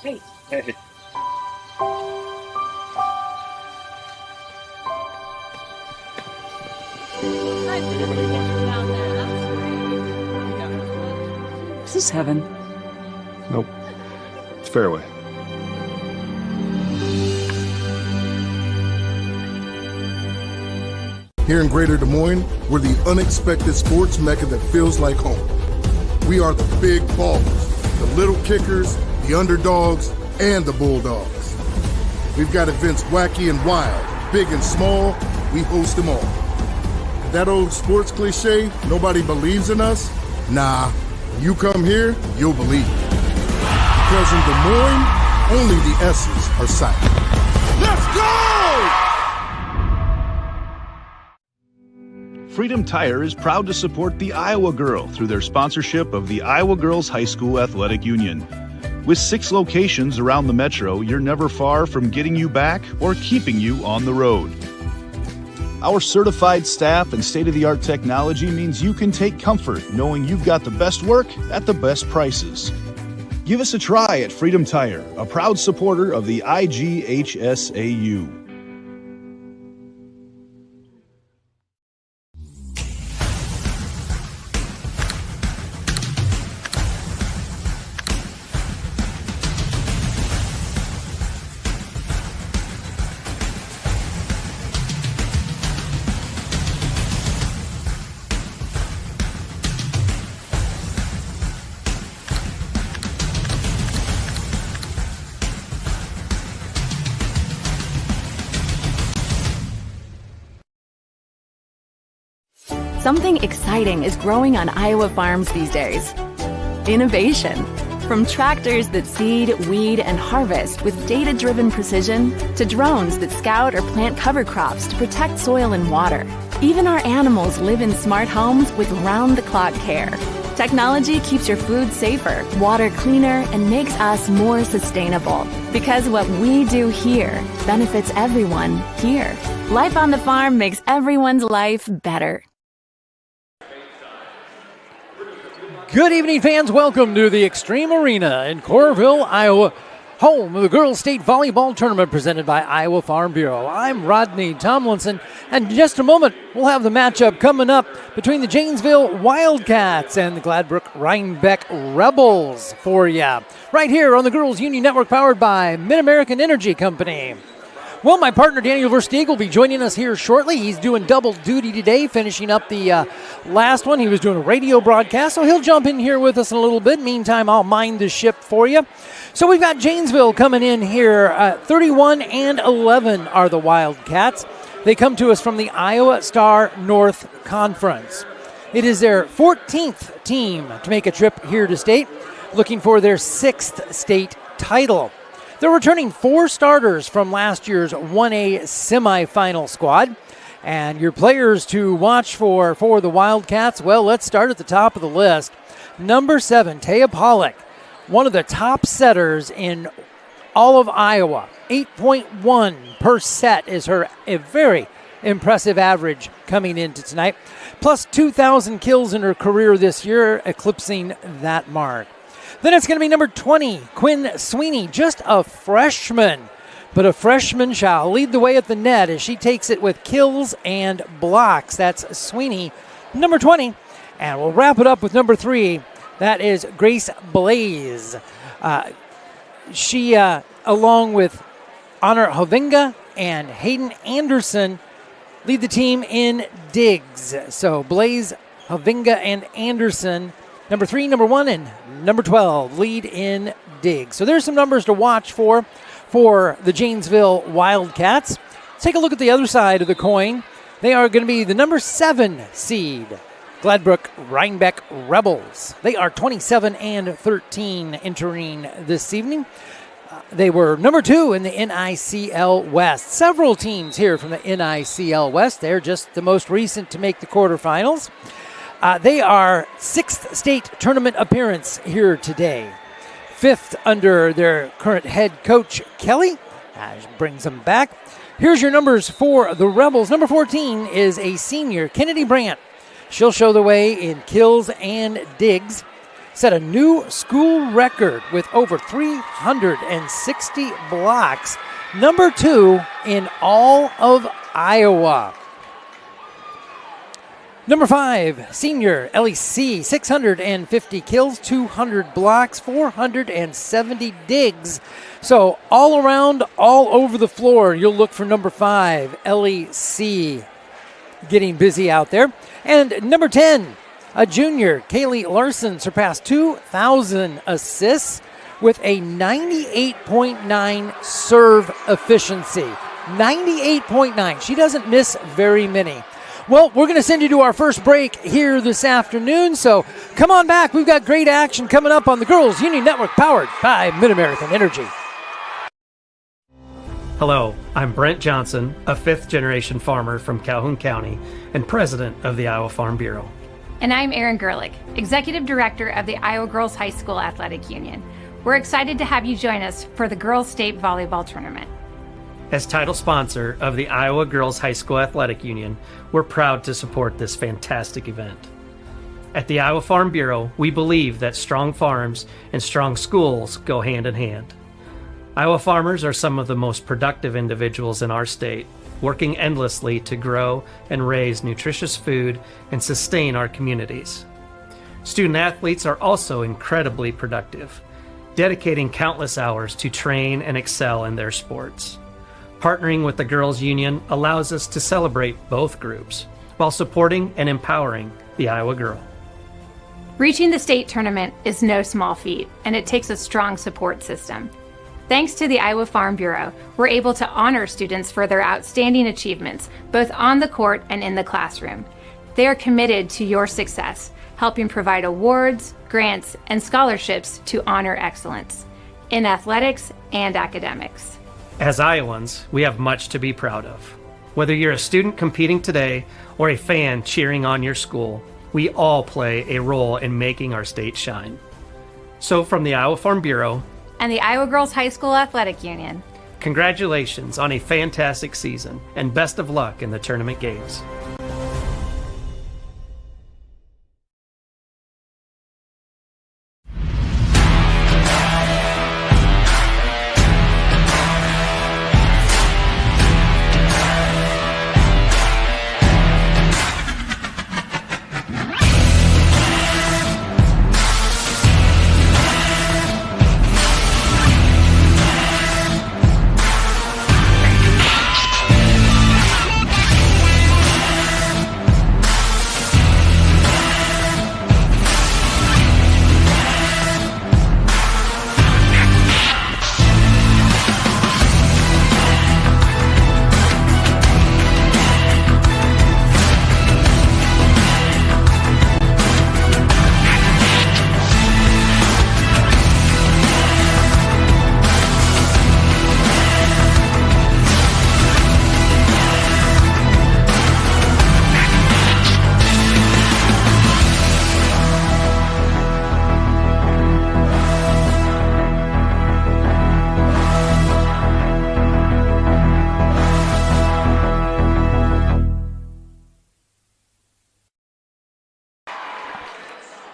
Hey. Is this heaven? Nope. It's fairway. Here in Greater Des Moines, we're the unexpected sports mecca that feels like home. We are the big ballers, the little kickers, the underdogs, and the bulldogs. We've got events wacky and wild, big and small, we host them all. That old sports cliche, nobody believes in us? Nah, when you come here, you'll believe. Because in Des Moines, only the S's are silent. Let's go! Freedom Tire is proud to support the Iowa Girl through their sponsorship of the Iowa Girls High School Athletic Union. With 6 locations around the metro, you're never far from getting you back or keeping you on the road. Our certified staff and state-of-the-art technology means you can take comfort knowing you've got the best work at the best prices. Give us a try at Freedom Tire, a proud supporter of the IGHSAU. Something exciting is growing on Iowa farms these days. Innovation. From tractors that seed, weed, and harvest with data-driven precision to drones that scout or plant cover crops to protect soil and water. Even our animals live in smart homes with round-the-clock care. Technology keeps your food safer, water cleaner, and makes us more sustainable. Because what we do here benefits everyone here. Life on the farm makes everyone's life better. Good evening, fans. Welcome to the Extreme Arena in Coralville, Iowa, home of the Girls State Volleyball Tournament presented by Iowa Farm Bureau. I'm Rodney Tomlinson, and in just a moment, we'll have the matchup coming up between the Janesville Wildcats and the Gladbrook-Reinbeck Rebels for you, right here on the Girls Union Network, powered by Mid-American Energy Company. Well, my partner Daniel Versteeg will be joining us here shortly. He's doing double duty today, finishing up the last one. He was doing a radio broadcast, so he'll jump in here with us in a little bit. Meantime, I'll mind the ship for you. So we've got Janesville coming in here. 31-11 are the Wildcats. They come to us from the Iowa Star North Conference. It is their 14th team to make a trip here to state, looking for their 6th state title. They're returning 4 starters from last year's 1A semifinal squad. And your players to watch for the Wildcats, well, let's start at the top of the list. Number 7, Taya Pollock, one of the top setters in all of Iowa. 8.1 per set is her a very impressive average coming into tonight. Plus 2,000 kills in her career this year, eclipsing that mark. Then it's going to be number 20, Quinn Sweeney, just a freshman. But a freshman shall lead the way at the net as she takes it with kills and blocks. That's Sweeney, number 20. And we'll wrap it up with number 3. That is Grace Blaze. She, along with Honor Hovinga and Hayden Anderson, lead the team in digs. So Blaze, Hovinga, and Anderson, number 3, number 1, and number 12 lead in digs. So there's some numbers to watch for the Janesville Wildcats. Let's take a look at the other side of the coin. They are going to be the number 7 seed, Gladbrook-Reinbeck Rebels. They are 27-13 entering this evening. They were number 2 in the NICL West. Several teams here from the NICL West. They're just the most recent to make the quarterfinals. They are 6th state tournament appearance here today. 5th under their current head coach, Kelly. Brings them back. Here's your numbers for the Rebels. Number 14 is a senior, Kennedy Brandt. She'll show the way in kills and digs. set a new school record with over 360 blocks, number 2 in all of Iowa. Number 5, senior LEC, 650 kills, 200 blocks, 470 digs. So all around, all over the floor, you'll look for number 5, LEC, getting busy out there. And number 10, a junior, Kaylee Larson, surpassed 2,000 assists with a 98.9 serve efficiency. 98.9. She doesn't miss very many. Well, we're going to send you to our first break here this afternoon, so come on back. We've got great action coming up on the Girls Union Network, powered by Mid-American Energy. Hello, I'm Brent Johnson, a fifth-generation farmer from Calhoun County and president of the Iowa Farm Bureau. And I'm Erin Gerlich, executive director of the Iowa Girls High School Athletic Union. We're excited to have you join us for the Girls State Volleyball Tournament. As title sponsor of the Iowa Girls High School Athletic Union, we're proud to support this fantastic event. At the Iowa Farm Bureau, we believe that strong farms and strong schools go hand in hand. Iowa farmers are some of the most productive individuals in our state, working endlessly to grow and raise nutritious food and sustain our communities. Student athletes are also incredibly productive, dedicating countless hours to train and excel in their sports. Partnering with the Girls Union allows us to celebrate both groups while supporting and empowering the Iowa girl. Reaching the state tournament is no small feat, and it takes a strong support system. Thanks to the Iowa Farm Bureau, we're able to honor students for their outstanding achievements, both on the court and in the classroom. They are committed to your success, helping provide awards, grants, and scholarships to honor excellence in athletics and academics. As Iowans, we have much to be proud of. Whether you're a student competing today or a fan cheering on your school, we all play a role in making our state shine. So from the Iowa Farm Bureau And the Iowa Girls High School Athletic Union, congratulations on a fantastic season and best of luck in the tournament games.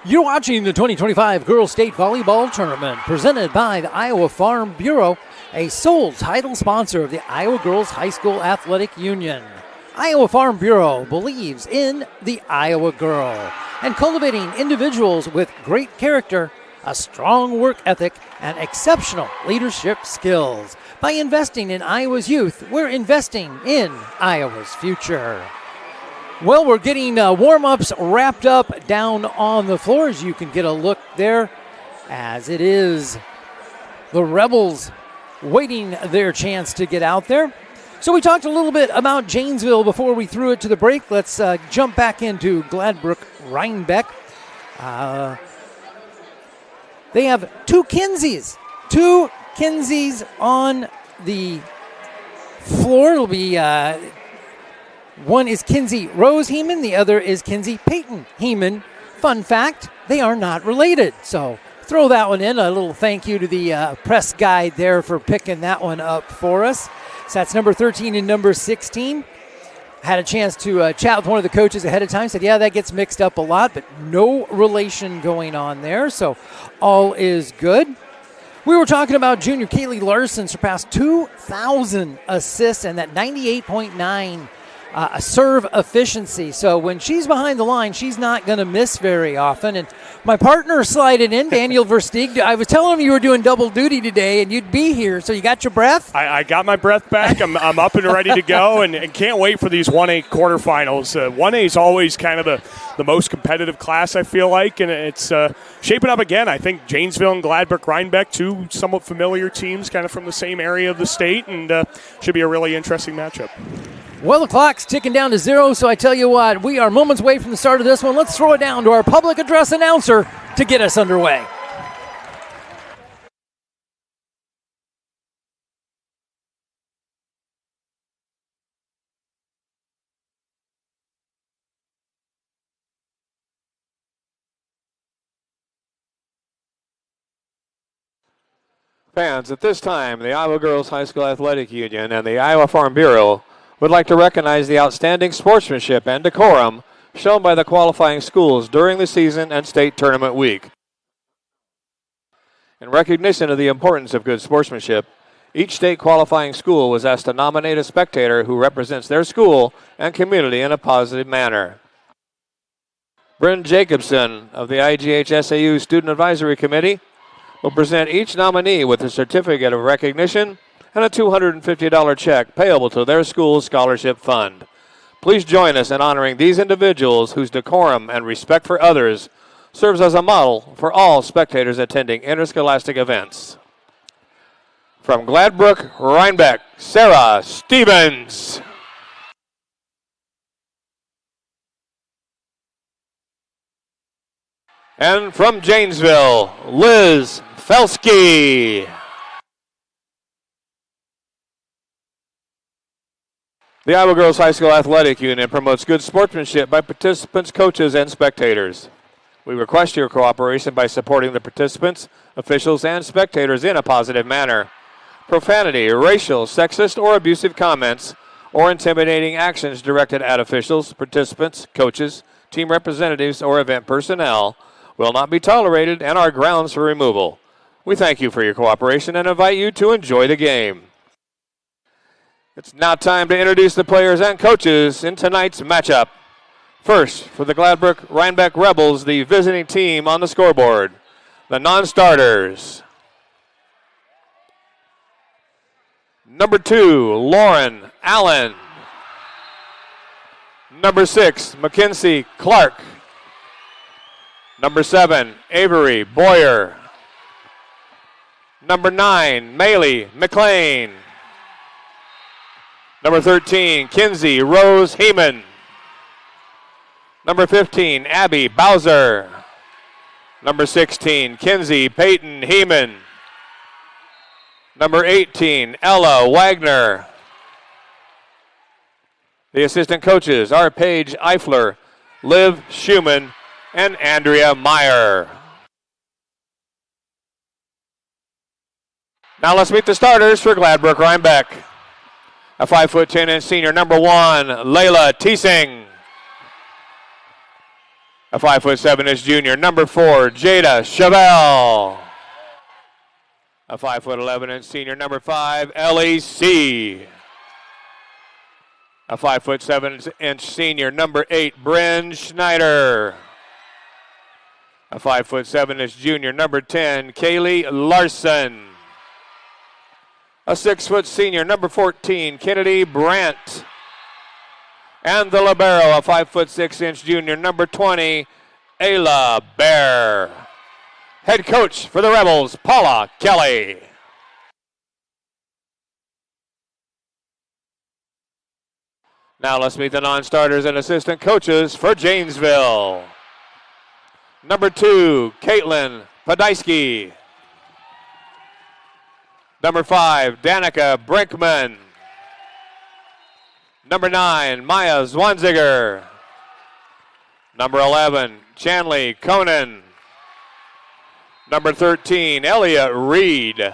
You're watching the 2025 Girls State Volleyball Tournament presented by the Iowa Farm Bureau, a sole title sponsor of the Iowa Girls High School Athletic Union. Iowa Farm Bureau believes in the Iowa girl and cultivating individuals with great character, a strong work ethic, and exceptional leadership skills. By investing in Iowa's youth, we're investing in Iowa's future. Well, we're getting warm-ups wrapped up down on the floors. You can get a look there as it is the Rebels waiting their chance to get out there. So we talked a little bit about Janesville before we threw it to the break. Let's jump back into Gladbrook-Reinbeck. They have two Kinseys on the floor. It'll be one is Kinsey Rose Heeman, the other is Kinsey Peyton Heeman. Fun fact, they are not related. So throw that one in. A little thank you to the press guide there for picking that one up for us. So that's number 13 and number 16. Had a chance to chat with one of the coaches ahead of time. Said, yeah, that gets mixed up a lot, but no relation going on there. So all is good. We were talking about junior Kaylee Larson surpassed 2,000 assists and that 98.9 serve efficiency. So when she's behind the line, she's not going to miss very often. And my partner slided in, Daniel Versteeg. I was telling him you were doing double duty today and you'd be here. So you got your breath? I got my breath back. I'm up and ready to go and can't wait for these 1A quarterfinals. 1A is always kind of the most competitive class, I feel like, and it's shaping up again. I think Janesville and Gladbrook-Reinbeck, two somewhat familiar teams kind of from the same area of the state, and should be a really interesting matchup. Well, the clock's ticking down to 0, so I tell you what, we are moments away from the start of this one. Let's throw it down to our public address announcer to get us underway. Fans, at this time, the Iowa Girls High School Athletic Union and the Iowa Farm Bureau would like to recognize the outstanding sportsmanship and decorum shown by the qualifying schools during the season and state tournament week. In recognition of the importance of good sportsmanship, each state qualifying school was asked to nominate a spectator who represents their school and community in a positive manner. Bryn Jacobson of the IGHSAU Student Advisory Committee will present each nominee with a certificate of recognition and a $250 check payable to their school's scholarship fund. Please join us in honoring these individuals whose decorum and respect for others serves as a model for all spectators attending interscholastic events. From Gladbrook-Reinbeck, Sarah Stevens. And from Janesville, Liz Felsky. The Iowa Girls High School Athletic Union promotes good sportsmanship by participants, coaches, and spectators. We request your cooperation by supporting the participants, officials, and spectators in a positive manner. Profanity, racial, sexist, or abusive comments, or intimidating actions directed at officials, participants, coaches, team representatives, or event personnel will not be tolerated and are grounds for removal. We thank you for your cooperation and invite you to enjoy the game. It's now time to introduce the players and coaches in tonight's matchup. First, for the Gladbrook-Reinbeck Rebels, the visiting team on the scoreboard, the non-starters. Number 2, Lauren Allen. Number 6, Mackenzie Clark. Number 7, Avery Boyer. Number 9, Maylee McLean. Number 13, Kinsey Rose Heeman. Number 15, Abby Bowser. Number 16, Kinsey Peyton Heeman. Number 18, Ella Wagner. The assistant coaches are Paige Eifler, Liv Schumann, and Andrea Meyer. Now let's meet the starters for Gladbrook-Reinbeck. A 5'10" senior, number 1, Layla Teesing. A 5'7" junior, number 4, Jada Chevelle. A 5'11" senior, number 5, Ellie C. A 5'7" senior, number 8, Bryn Schneider. A 5'7" junior, number 10, Kaylee Larson. A 6' senior, number 14, Kennedy Brandt. And the libero, a 5'6" junior, number 20, Ayla Bear. Head coach for the Rebels, Paula Kelly. Now let's meet the non-starters and assistant coaches for Janesville. Number 2, Caitlin Podysky. Number 5, Danica Brinkman. Number 9, Maya Zwanziger. Number 11, Chanley Conan. Number 13, Elliot Reed.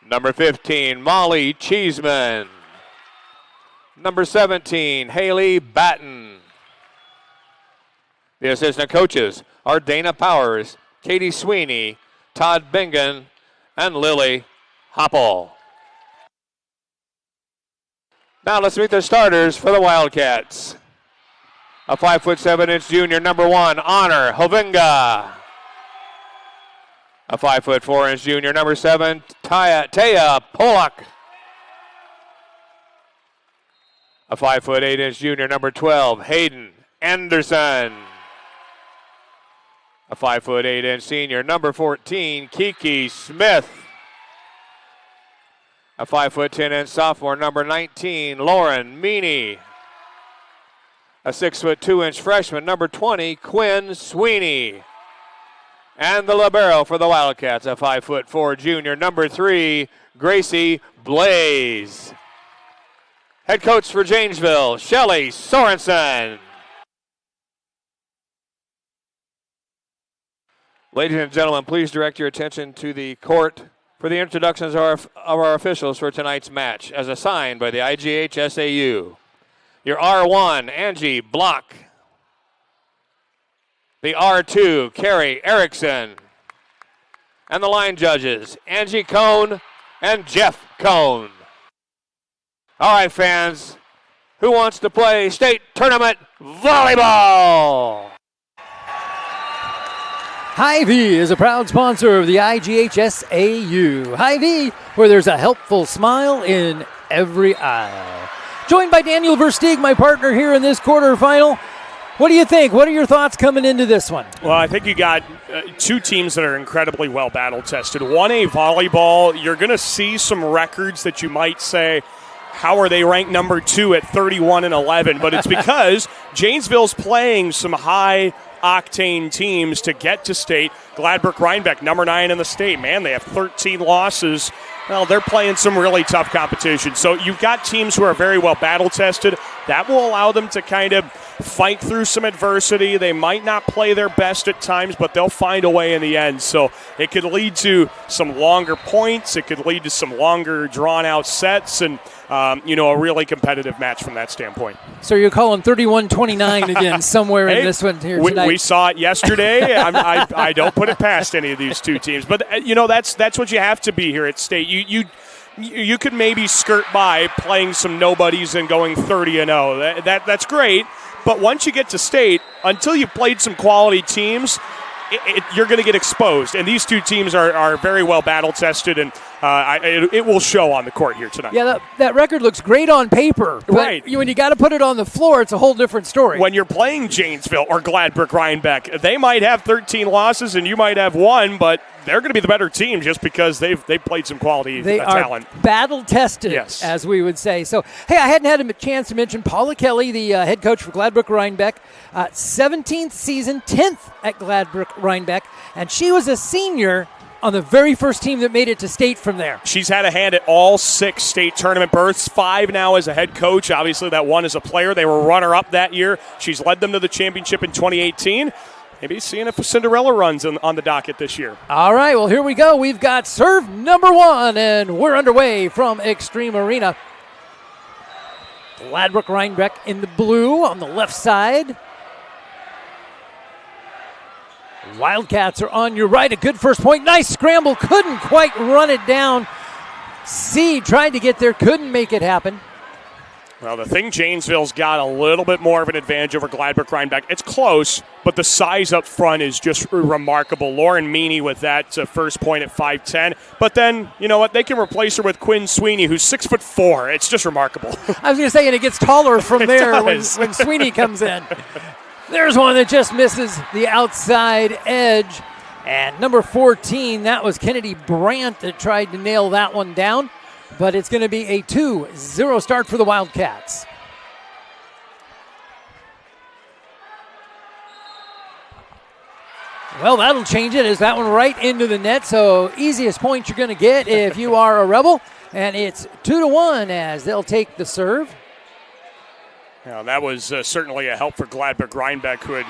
Number 15, Molly Cheeseman. number 17, Haley Batten. The assistant coaches are Dana Powers, Katie Sweeney, Todd Bingen, and Lily Hopple. Now let's meet the starters for the Wildcats. A 5'7" junior, number 1, Honor Hovinga. A 5'4" junior, number 7, Taya Polak. A 5'8" junior, number 12, Hayden Anderson. A 5'8" senior, number 14, Kiki Smith. A 5'10" sophomore, number 19, Lauren Meany. A 6'2" freshman, number 20, Quinn Sweeney. And the libero for the Wildcats, a 5'4" junior, number 3, Gracie Blaze. Head coach for Janesville, Shelly Sorensen. Ladies and gentlemen, please direct your attention to the court for the introductions of our officials for tonight's match, as assigned by the IGHSAU. Your R1, Angie Block. The R2, Carrie Erickson. And the line judges, Angie Cohn and Jeff Cohn. All right, fans, who wants to play state tournament volleyball? Hy-Vee is a proud sponsor of the IGHSAU. Hy-Vee, where there's a helpful smile in every aisle. Joined by Daniel Versteeg, my partner here in this quarterfinal. What do you think? What are your thoughts coming into this one? Well, I think you got two teams that are incredibly well battle-tested. 1A volleyball, you're going to see some records that you might say, how are they ranked number 2 at 31-11? But it's because Janesville's playing some high-octane teams to get to state. Gladbrook-Reinbeck, number 9 in the state. Man, they have 13 losses. Well, they're playing some really tough competition. So you've got teams who are very well battle-tested. That will allow them to kind of fight through some adversity. They might not play their best at times, but they'll find a way in the end. So it could lead to some longer points. It could lead to some longer drawn-out sets and, a really competitive match from that standpoint. So you're calling 31-29 again somewhere in this one here tonight. We saw it yesterday. I don't put it past any of these two teams. But, that's what you have to be here at state. You could maybe skirt by playing some nobodies and going 30-0. That's great. But once you get to state, until you've played some quality teams, you're going to get exposed. And these two teams are very well battle-tested, and it will show on the court here tonight. Yeah, that record looks great on paper. Right. But when you got to put it on the floor, it's a whole different story. When you're playing Janesville or Gladbrook-Reinbeck, they might have 13 losses and you might have 1, but they're going to be the better team just because they've played some quality talent. They are battle-tested, yes, as we would say. So, hey, I hadn't had a chance to mention Paula Kelly, the head coach for Gladbrook-Reinbeck. 17th season, 10th at Gladbrook-Reinbeck, and she was a senior on the very first team that made it to state from there. She's had a hand at all 6 state tournament berths, 5 now as a head coach. Obviously, that 1 as a player. They were runner-up that year. She's led them to the championship in 2018. Maybe seeing if Cinderella runs on the docket this year. All right, well, here we go. We've got serve number 1, and we're underway from Extreme Arena. Gladbrook-Reinbeck in the blue on the left side. Wildcats are on your right. A good first point. Nice scramble. Couldn't quite run it down. C tried to get there. Couldn't make it happen. Well, the thing Janesville's got a little bit more of an advantage over Gladbrook-Reinbeck. It's close, but the size up front is just remarkable. Lauren Meany with that first point at 5'10". But then, you know what? They can replace her with Quinn Sweeney, who's 6'4". It's just remarkable. I was going to say, and it gets taller from there when Sweeney comes in. There's one that just misses the outside edge. And number 14, that was Kennedy Brandt that tried to nail that one down. But it's going to be a 2-0 start for the Wildcats. Well, that'll change it. Is that one right into the net? So easiest point you're going to get if you are a Rebel. And it's 2-1 as they'll take the serve. Yeah, that was certainly a help for Gladbrook-Reinbeck, who had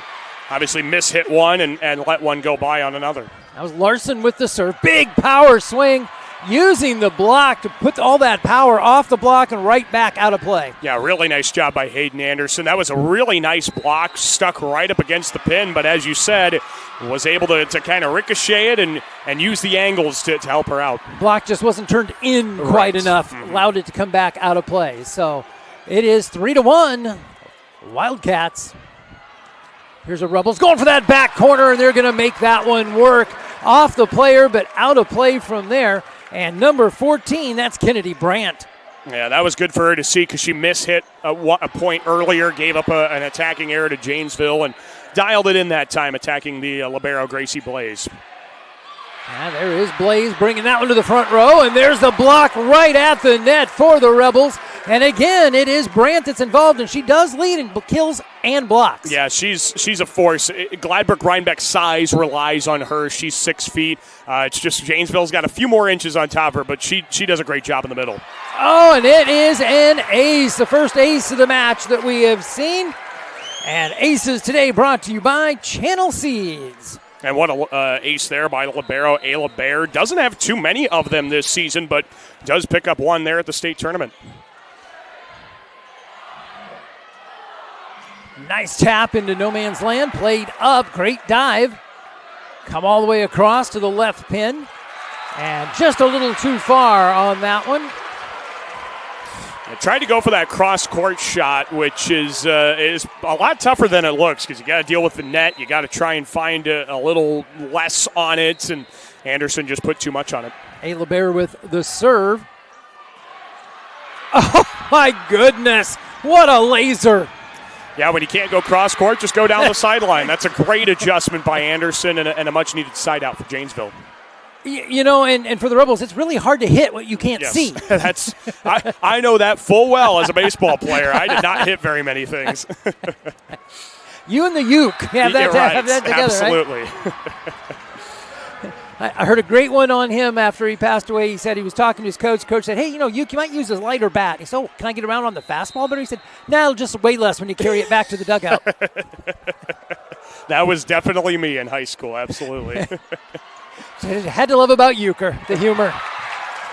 obviously mishit one and let one go by on another. That was Larson with the serve. Big power swing. using the block to put all that power off the block and right back out of play. Yeah, really nice job by Hayden Anderson. That was a really nice block, stuck right up against the pin, but as you said, was able to kind of ricochet it and use the angles to help her out. Block just wasn't turned in quite enough, allowed it to come back out of play. So it is 3-1, Wildcats. Here's a Rebels going for that back corner, and they're going to make that one work. Off the player, but out of play from there. And number 14, that's Kennedy Brandt. Yeah, that was good for her to see because she mishit a point earlier, gave up an attacking error to Janesville, and dialed it in that time, attacking the libero Gracie Blaze. And there is Blaze bringing that one to the front row, and there's the block right at the net for the Rebels. And again, it is Brandt that's involved, and she does lead in kills and blocks. Yeah, she's a force. Gladbrook-Reinbeck's size relies on her. She's 6 feet. It's just Janesville's got a few more inches on top of her, but she does a great job in the middle. Oh, and it is an ace, the first ace of the match that we have seen. And aces today brought to you by Channel Seeds. And what a ace there by libero Ayla Bear. Doesn't have too many of them this season, but does pick up one there at the state tournament. Nice tap into no man's land, played up, great dive. Come all the way across to the left pin. And just a little too far on that one. I tried to go for that cross-court shot, which is a lot tougher than it looks because you got to deal with the net. You got to try and find a little less on it, and Anderson just put too much on it. Ayla Bear with the serve. Oh, my goodness. What a laser. Yeah, when you can't go cross-court, just go down the sideline. That's a great adjustment by Anderson and a much-needed side out for Janesville. You know, and for the Rebels, it's really hard to hit what you can't see. I know that full well as a baseball player. I did not hit very many things. You and the uke have that together, absolutely. Right? I heard a great one on him after he passed away. He said he was talking to his coach. Coach said, hey, you might use a lighter bat. He said, oh, can I get around on the fastball? But he said, no, it'll just weigh less when you carry it back to the dugout. That was definitely me in high school, absolutely. Had to love about Euchre, the humor.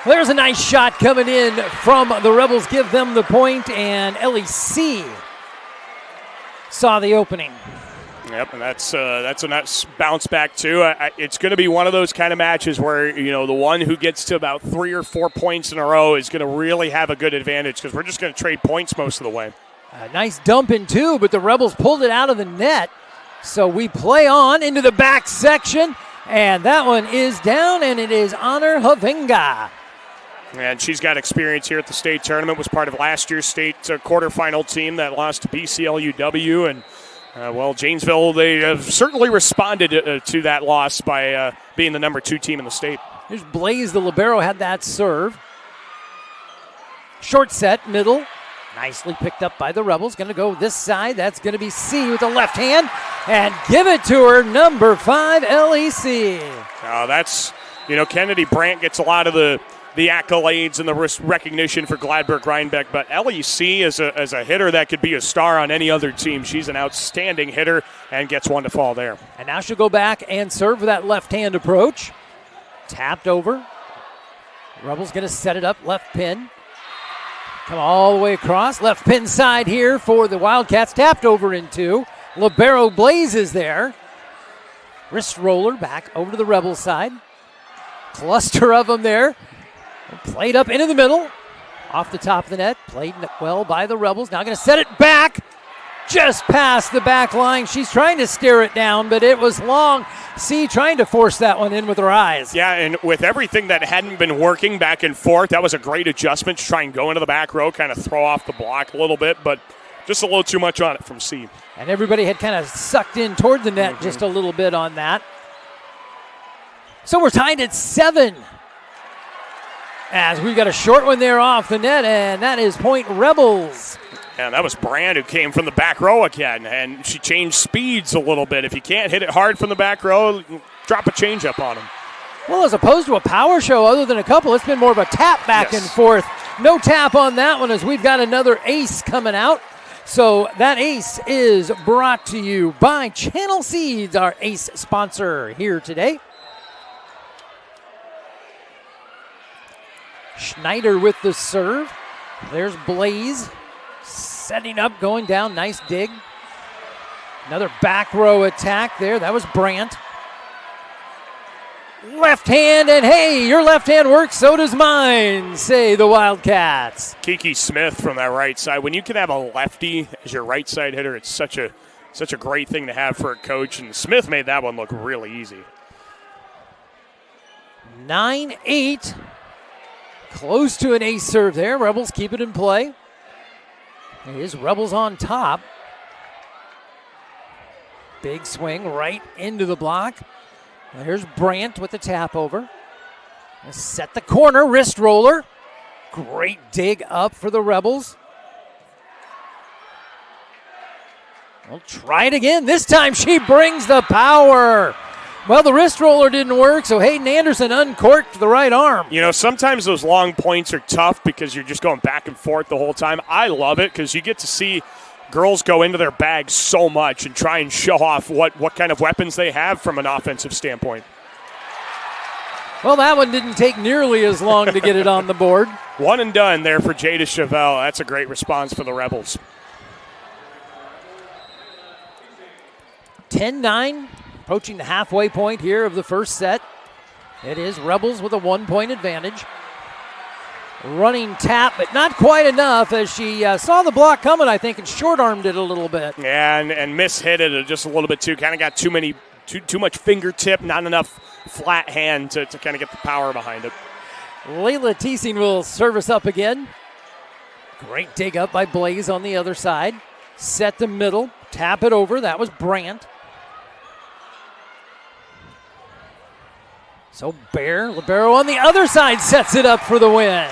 There's a nice shot coming in from the Rebels. Give them the point, and LEC saw the opening. Yep, and that's a nice bounce back, too. It's going to be one of those kind of matches where, the one who gets to about 3 or 4 points in a row is going to really have a good advantage because we're just going to trade points most of the way. A nice dump in, too, but the Rebels pulled it out of the net. So we play on into the back section. And that one is down, and it is Honor Havinga. And she's got experience here at the state tournament, was part of last year's state quarterfinal team that lost to BCLUW. And, Janesville, they have certainly responded to that loss by being the number 2 team in the state. Here's Blaze, the libero, had that serve. Short set, middle. Nicely picked up by the Rebels. Going to go this side. That's going to be C with the left hand. And give it to her, number 5, LEC. That's, Kennedy Brandt gets a lot of the accolades and the recognition for Gladbrook-Reinbeck, but LEC is a hitter that could be a star on any other team. She's an outstanding hitter and gets one to fall there. And now she'll go back and serve with that left-hand approach. Tapped over. Rebels going to set it up, left pin. Come all the way across. Left pin side here for the Wildcats. Tapped over in 2. Libero Blaze is there. Wrist roller back over to the Rebels side. Cluster of them there. Played up into the middle. Off the top of the net. Played well by the Rebels. Now going to set it back. Just past the back line. She's trying to stare it down, but it was long. C trying to force that one in with her eyes. Yeah, and with everything that hadn't been working back and forth, that was a great adjustment to try and go into the back row, kind of throw off the block a little bit, but just a little too much on it from C. And everybody had kind of sucked in toward the net just a little bit on that. So we're tied at 7. As we've got a short one there off the net, and that is point Rebels. And that was Brand who came from the back row again, and she changed speeds a little bit. If you can't hit it hard from the back row, drop a changeup on him. Well, as opposed to a power show, other than a couple, it's been more of a tap back and forth. No tap on that one as we've got another ace coming out. So that ace is brought to you by Channel Seeds, our ace sponsor here today. Schneider with the serve. There's Blaze setting up, going down. Nice dig. Another back row attack there. That was Brandt. Left hand, and hey, your left hand works, so does mine, say the Wildcats. Kiki Smith from that right side. When you can have a lefty as your right side hitter, it's such a great thing to have for a coach, and Smith made that one look really easy. 9-8. Close to an ace serve there. Rebels keep it in play. It is Rebels on top. Big swing right into the block. There's Brandt with the tap over. Set the corner, wrist roller. Great dig up for the Rebels. We'll try it again. This time she brings the power. Well, the wrist roller didn't work, so Hayden Anderson uncorked the right arm. You know, sometimes those long points are tough because you're just going back and forth the whole time. I love it because you get to see girls go into their bags so much and try and show off what kind of weapons they have from an offensive standpoint. Well, that one didn't take nearly as long to get it on the board. One and done there for Jada Chevelle. That's a great response for the Rebels. 10-9, approaching the halfway point here of the first set. It is Rebels with a 1-point advantage. Running tap, but not quite enough as she saw the block coming, I think, and short-armed it a little bit. Yeah, and mishit it just a little bit too. Kind of got too much fingertip, not enough flat hand to kind of get the power behind it. Layla Teesing will service up again. Great dig up by Blaze on the other side. Set the middle, tap it over. That was Brandt. So Bear, libero on the other side, sets it up for the win.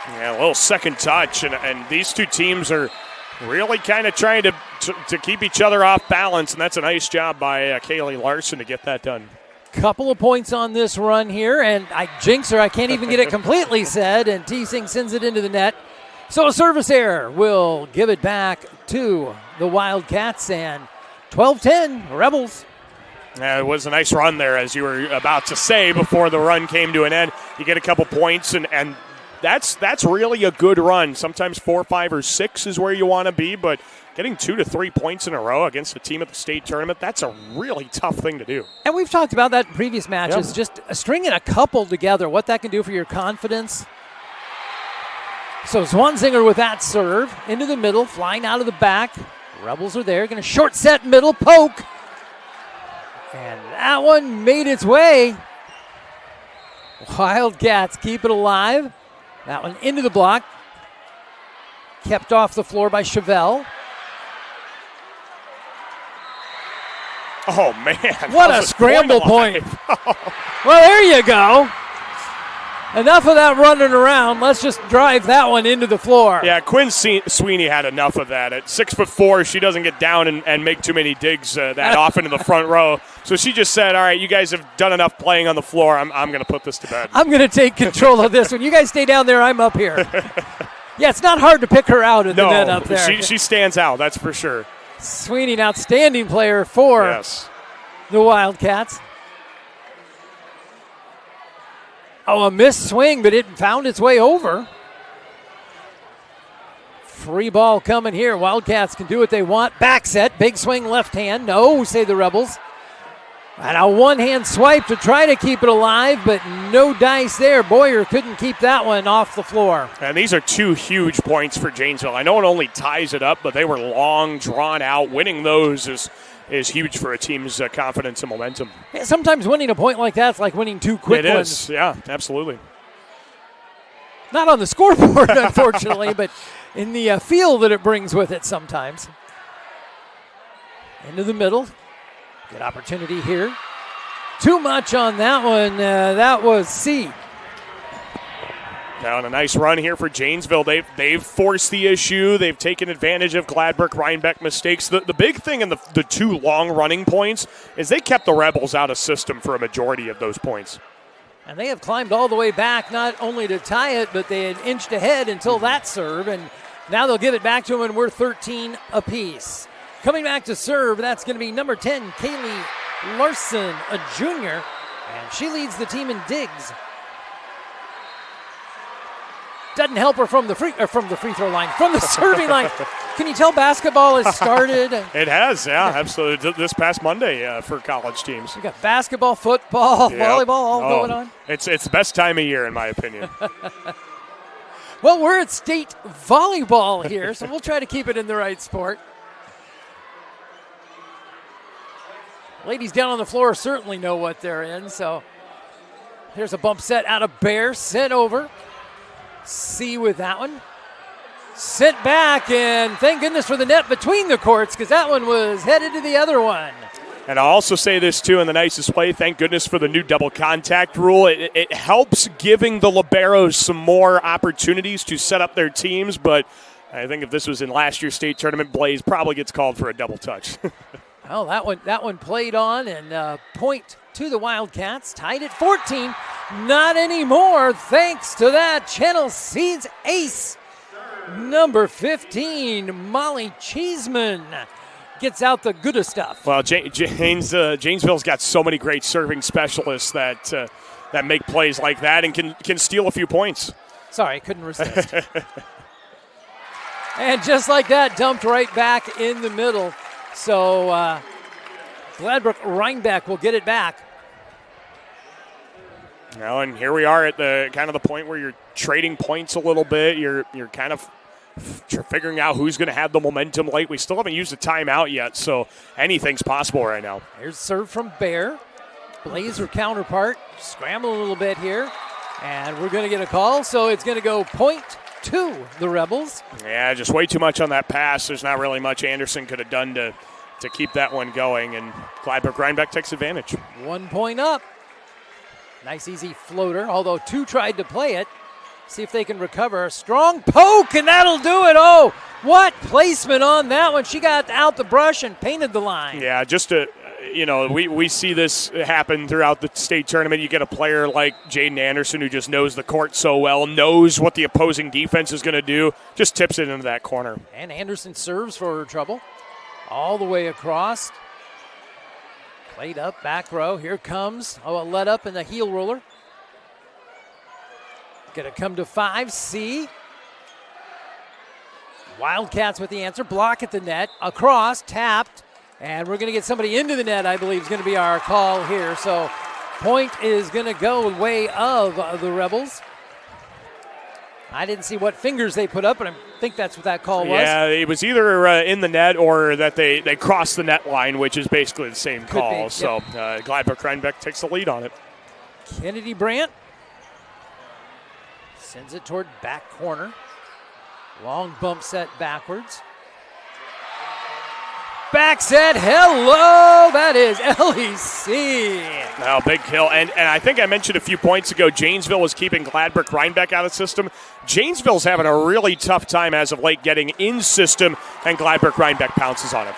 Yeah, a little second touch, and these two teams are really kind of trying to keep each other off balance, and that's a nice job by Kaylee Larson to get that done. Couple of points on this run here, and I jinx her. I can't even get it completely said, and Teesing sends it into the net. So a service error will give it back to the Wildcats, and 12-10, Rebels. It was a nice run there, as you were about to say, before the run came to an end. You get a couple points, and that's really a good run. Sometimes 4, 5, or 6 is where you want to be, but getting 2 to 3 points in a row against a team at the state tournament, that's a really tough thing to do. And we've talked about that in previous matches, Yep. just stringing a couple together, what that can do for your confidence. So Zwanzinger with that serve, into the middle, flying out of the back. Rebels are there, going to short set middle, poke. And that one made its way. Wildcats keep it alive. That one into the block. Kept off the floor by Chevelle. Oh, man. What a scramble point. Well, there you go. Enough of that running around. Let's just drive that one into the floor. Yeah, Quinn Sweeney had enough of that. At 6'4", she doesn't get down and make too many digs that often in the front row. So she just said, all right, you guys have done enough playing on the floor. I'm going to put this to bed. I'm going to take control of this one. You guys stay down there. I'm up here. Yeah, it's not hard to pick her out in the net up there. She stands out, that's for sure. Sweeney, an outstanding player for the Wildcats. Oh, a missed swing, but it found its way over. Free ball coming here. Wildcats can do what they want. Back set, big swing left hand. No, say the Rebels. And a one-hand swipe to try to keep it alive, but no dice there. Boyer couldn't keep that one off the floor. And these are 2 huge points for Janesville. I know it only ties it up, but they were long, drawn out. Winning those is huge for a team's confidence and momentum. Yeah, sometimes winning a point like that's like winning 2 quick ones. ones. It is, yeah, absolutely. Not on the scoreboard, unfortunately, but in the feel that it brings with it sometimes. Into the middle. Good opportunity here. Too much on that one. That was C. Now, on a nice run here for Janesville. They've forced the issue. They've taken advantage of Gladbrook-Reinbeck mistakes. The big thing in the 2 long running points is they kept the Rebels out of system for a majority of those points. And they have climbed all the way back, not only to tie it, but they had inched ahead until that serve. And now they'll give it back to them, and we're 13 apiece. Coming back to serve, that's going to be number 10, Kaylee Larson, a junior. And she leads the team in digs. Doesn't help her from the free throw line, from the serving line. Can you tell basketball has started? It has, yeah, absolutely. This past Monday for college teams. We got basketball, football, volleyball, all going on. It's the best time of year, in my opinion. Well, we're at state volleyball here, so we'll try to keep it in the right sport. Ladies down on the floor certainly know what they're in, so here's a bump set out of Bear, sent over. C with that one. Sent back, and thank goodness for the net between the courts, because that one was headed to the other one. And I'll also say this, too, in the nicest way, thank goodness for the new double contact rule. It helps giving the liberos some more opportunities to set up their teams, but I think if this was in last year's state tournament, Blaze probably gets called for a double touch. Well, that one played on, and point to the Wildcats, tied at 14. Not anymore, thanks to that Channel C's ace. Number 15, Molly Cheeseman, gets out the good stuff. Well, Janesville's got so many great serving specialists that make plays like that and can steal a few points. Sorry, couldn't resist. And just like that, dumped right back in the middle. So Gladbrook-Reinbeck will get it back. Now, and here we are at the kind of the point where you're trading points a little bit. You're kind of figuring out who's going to have the momentum late. We still haven't used a timeout yet, so anything's possible right now. Here's serve from Bear. Blaze, her counterpart, scrambling a little bit here. And we're going to get a call, so it's going to go point to the Rebels. Yeah, just way too much on that pass. There's not really much Anderson could have done to keep that one going, and Gladbrook-Reinbeck takes advantage. 1 point up. Nice easy floater, although two tried to play it. See if they can recover. A strong poke, and that'll do it. Oh, what placement on that one. She got out the brush and painted the line. Yeah, just we see this happen throughout the state tournament. You get a player like Jaden Anderson who just knows the court so well, knows what the opposing defense is going to do, just tips it into that corner. And Anderson serves for her trouble. All the way across. Played up, back row. Here comes a let up and a heel roller. Going to come to 5C. Wildcats with the answer. Block at the net. Across, tapped. And we're going to get somebody into the net, I believe, is going to be our call here. So point is going to go way of the Rebels. I didn't see what fingers they put up, but I think that's what that call was. Yeah, it was either in the net or that they crossed the net line, which is basically the same call. Yep. So Gladbrook-Reinbeck takes the lead on it. Kennedy Brandt sends it toward back corner. Long bump set backwards. Back set, hello, that is LEC. Now, big kill, and I think I mentioned a few points ago, Janesville was keeping Gladbrook-Reinbeck out of system. Janesville's having a really tough time as of late getting in system, and Gladbrook-Reinbeck pounces on it.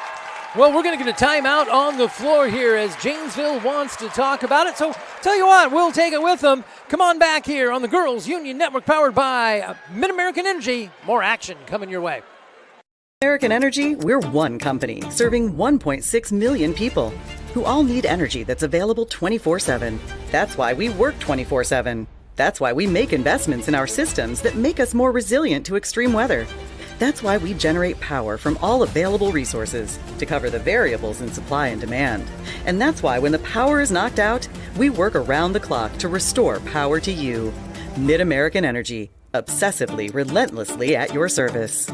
Well, we're going to get a timeout on the floor here as Janesville wants to talk about it. So, tell you what, we'll take it with them. Come on back here on the Girls Union Network powered by Mid-American Energy. More action coming your way. American Energy, we're one company serving 1.6 million people who all need energy that's available 24/7. That's why we work 24/7. That's why we make investments in our systems that make us more resilient to extreme weather. That's why we generate power from all available resources to cover the variables in supply and demand. And that's why when the power is knocked out, we work around the clock to restore power to you. Mid-American Energy, obsessively, relentlessly at your service.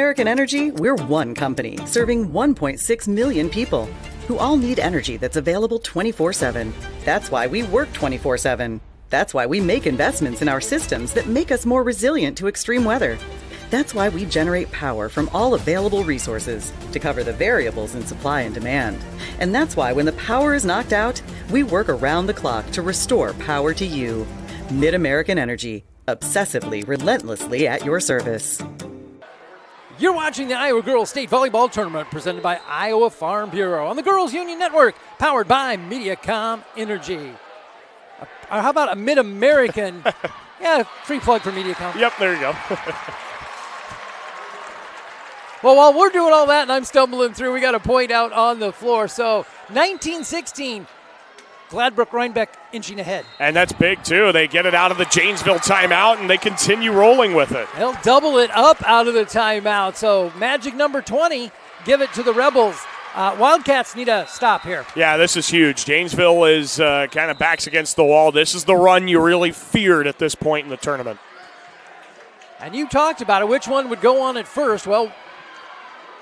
American Energy, we're one company serving 1.6 million people who all need energy that's available 24/7. That's why we work 24/7. That's why we make investments in our systems that make us more resilient to extreme weather. That's why we generate power from all available resources to cover the variables in supply and demand. And that's why when the power is knocked out, we work around the clock to restore power to you. Mid-American Energy, obsessively, relentlessly at your service. You're watching the Iowa Girls State Volleyball Tournament presented by Iowa Farm Bureau on the Girls Union Network, powered by Mediacom Energy. How about a Mid-American? Yeah, free plug for Mediacom. Yep, there you go. Well, while we're doing all that and I'm stumbling through, we got a point out on the floor. So 19-16, Gladbrook-Reinbeck inching ahead. And that's big, too. They get it out of the Janesville timeout, and they continue rolling with it. They'll double it up out of the timeout. So magic number 20, give it to the Rebels. Wildcats need a stop here. Yeah, this is huge. Janesville is kind of backs against the wall. This is the run you really feared at this point in the tournament. And you talked about it. Which one would go on at first? Well,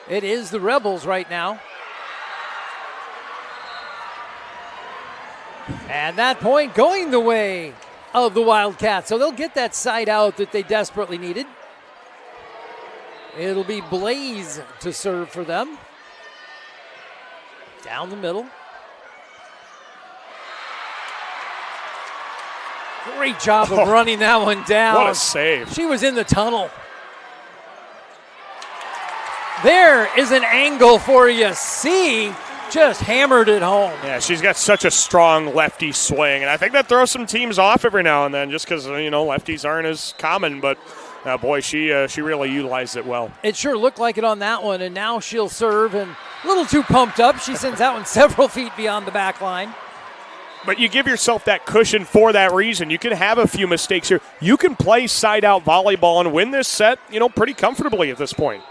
it is the Rebels right now. And that point going the way of the Wildcats. So they'll get that side out that they desperately needed. It'll be Blaze to serve for them. Down the middle. Great job of running that one down. What a save. She was in the tunnel. There is an angle for you. See, just hammered it home. Yeah, she's got such a strong lefty swing, and I think that throws some teams off every now and then just because, lefties aren't as common, but boy, she really utilized it well. It sure looked like it on that one, and now she'll serve, and a little too pumped up. She sends that one several feet beyond the back line. But you give yourself that cushion for that reason. You can have a few mistakes here. You can play side-out volleyball and win this set, pretty comfortably at this point.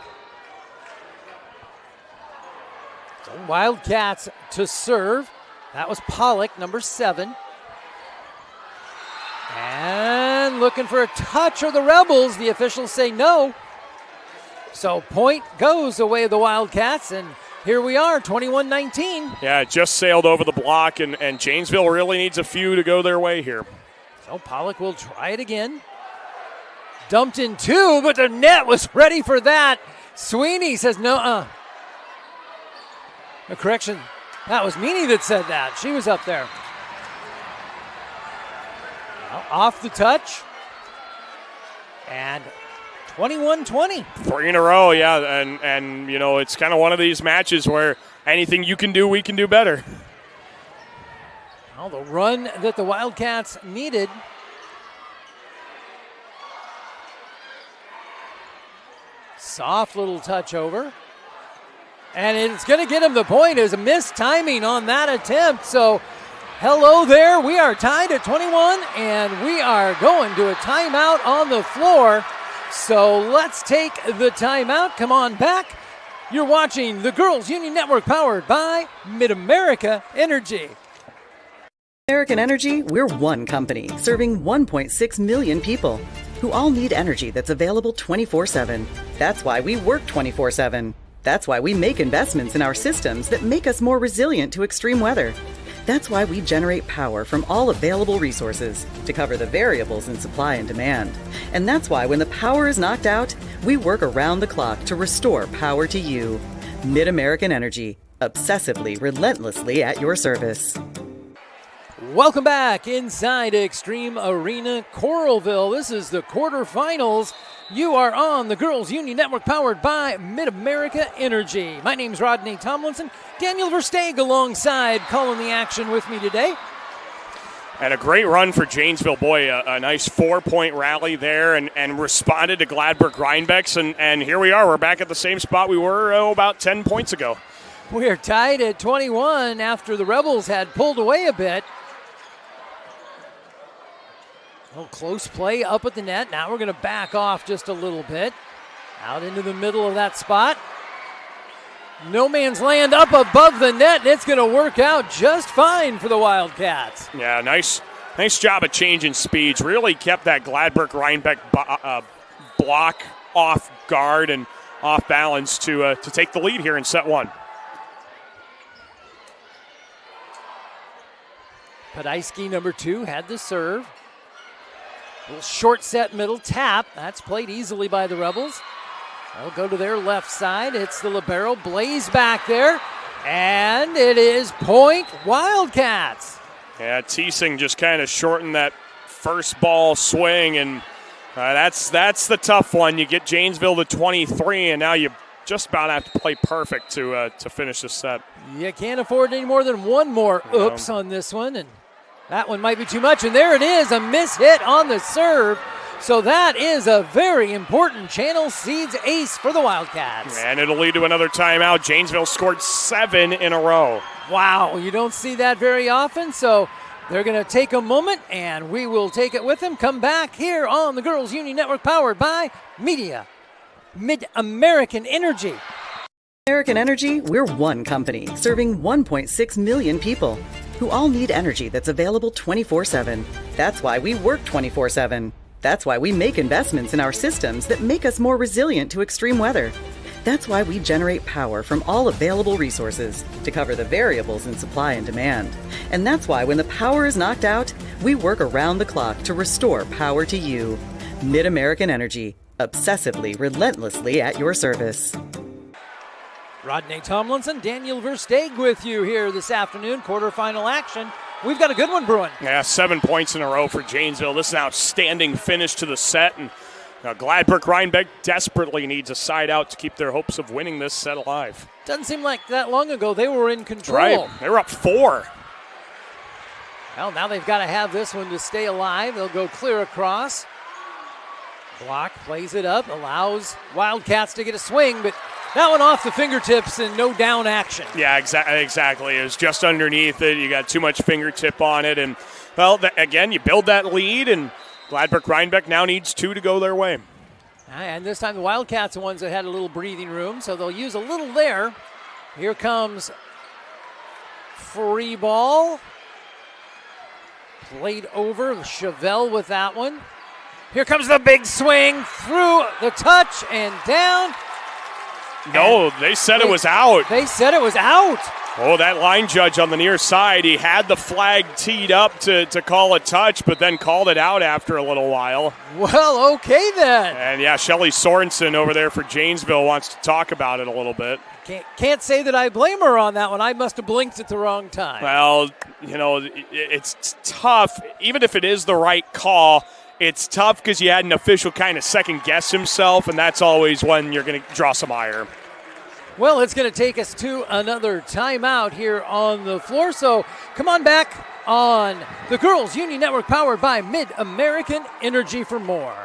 So Wildcats to serve. That was Pollock, number 7. And looking for a touch of the Rebels. The officials say no. So point goes away the Wildcats, and here we are, 21-19. Yeah, it just sailed over the block, and Janesville really needs a few to go their way here. So Pollock will try it again. Dumped in 2, but the net was ready for that. Sweeney says no. A correction. That was Meany that said that. She was up there. Well, off the touch. And 21-20. 3 in a row, yeah, and it's kind of one of these matches where anything you can do, we can do better. Well, the run that the Wildcats needed. Soft little touch over. And it's going to get him the point. It was a missed timing on that attempt. So, hello there. We are tied at 21, and we are going to a timeout on the floor. So let's take the timeout. Come on back. You're watching the Girls Union Network powered by Mid-America Energy. American Energy, we're one company serving 1.6 million people who all need energy that's available 24/7. That's why we work 24/7. That's why we make investments in our systems that make us more resilient to extreme weather. That's why we generate power from all available resources to cover the variables in supply and demand. And that's why when the power is knocked out, we work around the clock to restore power to you. Mid-American Energy, obsessively, relentlessly at your service. Welcome back inside Extreme Arena Coralville. This is the quarterfinals. You are on the Girls Union Network powered by Mid-America Energy. My name's Rodney Tomlinson. Daniel Versteeg alongside calling the action with me today. And a great run for Janesville. Boy, a nice 4-point rally there and responded to Gladbrook-Reinbeck's. And here we are. We're back at the same spot we were about 10 points ago. We're tied at 21 after the Rebels had pulled away a bit. Oh, close play up at the net. Now we're going to back off just a little bit. Out into the middle of that spot. No man's land up above the net, and it's going to work out just fine for the Wildcats. Yeah, nice job of changing speeds. Really kept that Gladbrook-Reinbeck block off guard and off balance to take the lead here in set 1. Podolsky, number 2, had the serve. Little short set middle tap. That's played easily by the Rebels. They'll go to their left side. It's the libero. Blaze back there. And it is point Wildcats. Yeah, Teesing just kind of shortened that first ball swing, and that's the tough one. You get Janesville to 23, and now you just about have to play perfect to finish this set. You can't afford any more than one more oops on this one, and that one might be too much. And there it is, a miss hit on the serve. So that is a very important Channel Seeds ace for the Wildcats. And it'll lead to another timeout. Janesville scored 7 in a row. Wow, you don't see that very often, so they're going to take a moment, and we will take it with them. Come back here on the Girls Union Network, powered by Mid-American Energy. American Energy, we're one company serving 1.6 million people who all need energy that's available 24/7. That's why we work 24/7. That's why we make investments in our systems that make us more resilient to extreme weather. That's why we generate power from all available resources to cover the variables in supply and demand. And that's why when the power is knocked out, we work around the clock to restore power to you. Mid-American Energy, obsessively, relentlessly at your service. Rodney Tomlinson, Daniel Versteeg with you here this afternoon. Quarterfinal action. We've got a good one brewing. Yeah, 7 points in a row for Janesville. This is an outstanding finish to the set. And Gladbrook-Reinbeck desperately needs a side out to keep their hopes of winning this set alive. Doesn't seem like that long ago they were in control. Right, they were up 4. Well, now they've got to have this one to stay alive. They'll go clear across. Block plays it up, allows Wildcats to get a swing, but that one off the fingertips and no down action. Yeah, exactly. It was just underneath it. You got too much fingertip on it. And, well, again, you build that lead, and Gladbrook-Reinbeck now needs 2 to go their way. And this time the Wildcats are the ones that had a little breathing room, so they'll use a little there. Here comes free ball. Played over, Chevelle with that one. Here comes the big swing through the touch and down. No, they said it was out. They said it was out. Oh, that line judge on the near side, he had the flag teed up to call a touch, but then called it out after a little while. Well, okay then. And yeah, Shelly Sorensen over there for Janesville wants to talk about it a little bit. Can't say that I blame her on that one. I must have blinked at the wrong time. Well, it's tough. Even if it is the right call, it's tough because you had an official kind of second guess himself, and that's always when you're going to draw some ire. Well, it's going to take us to another timeout here on the floor, so come on back on the Girls Union Network, powered by Mid-American Energy for more.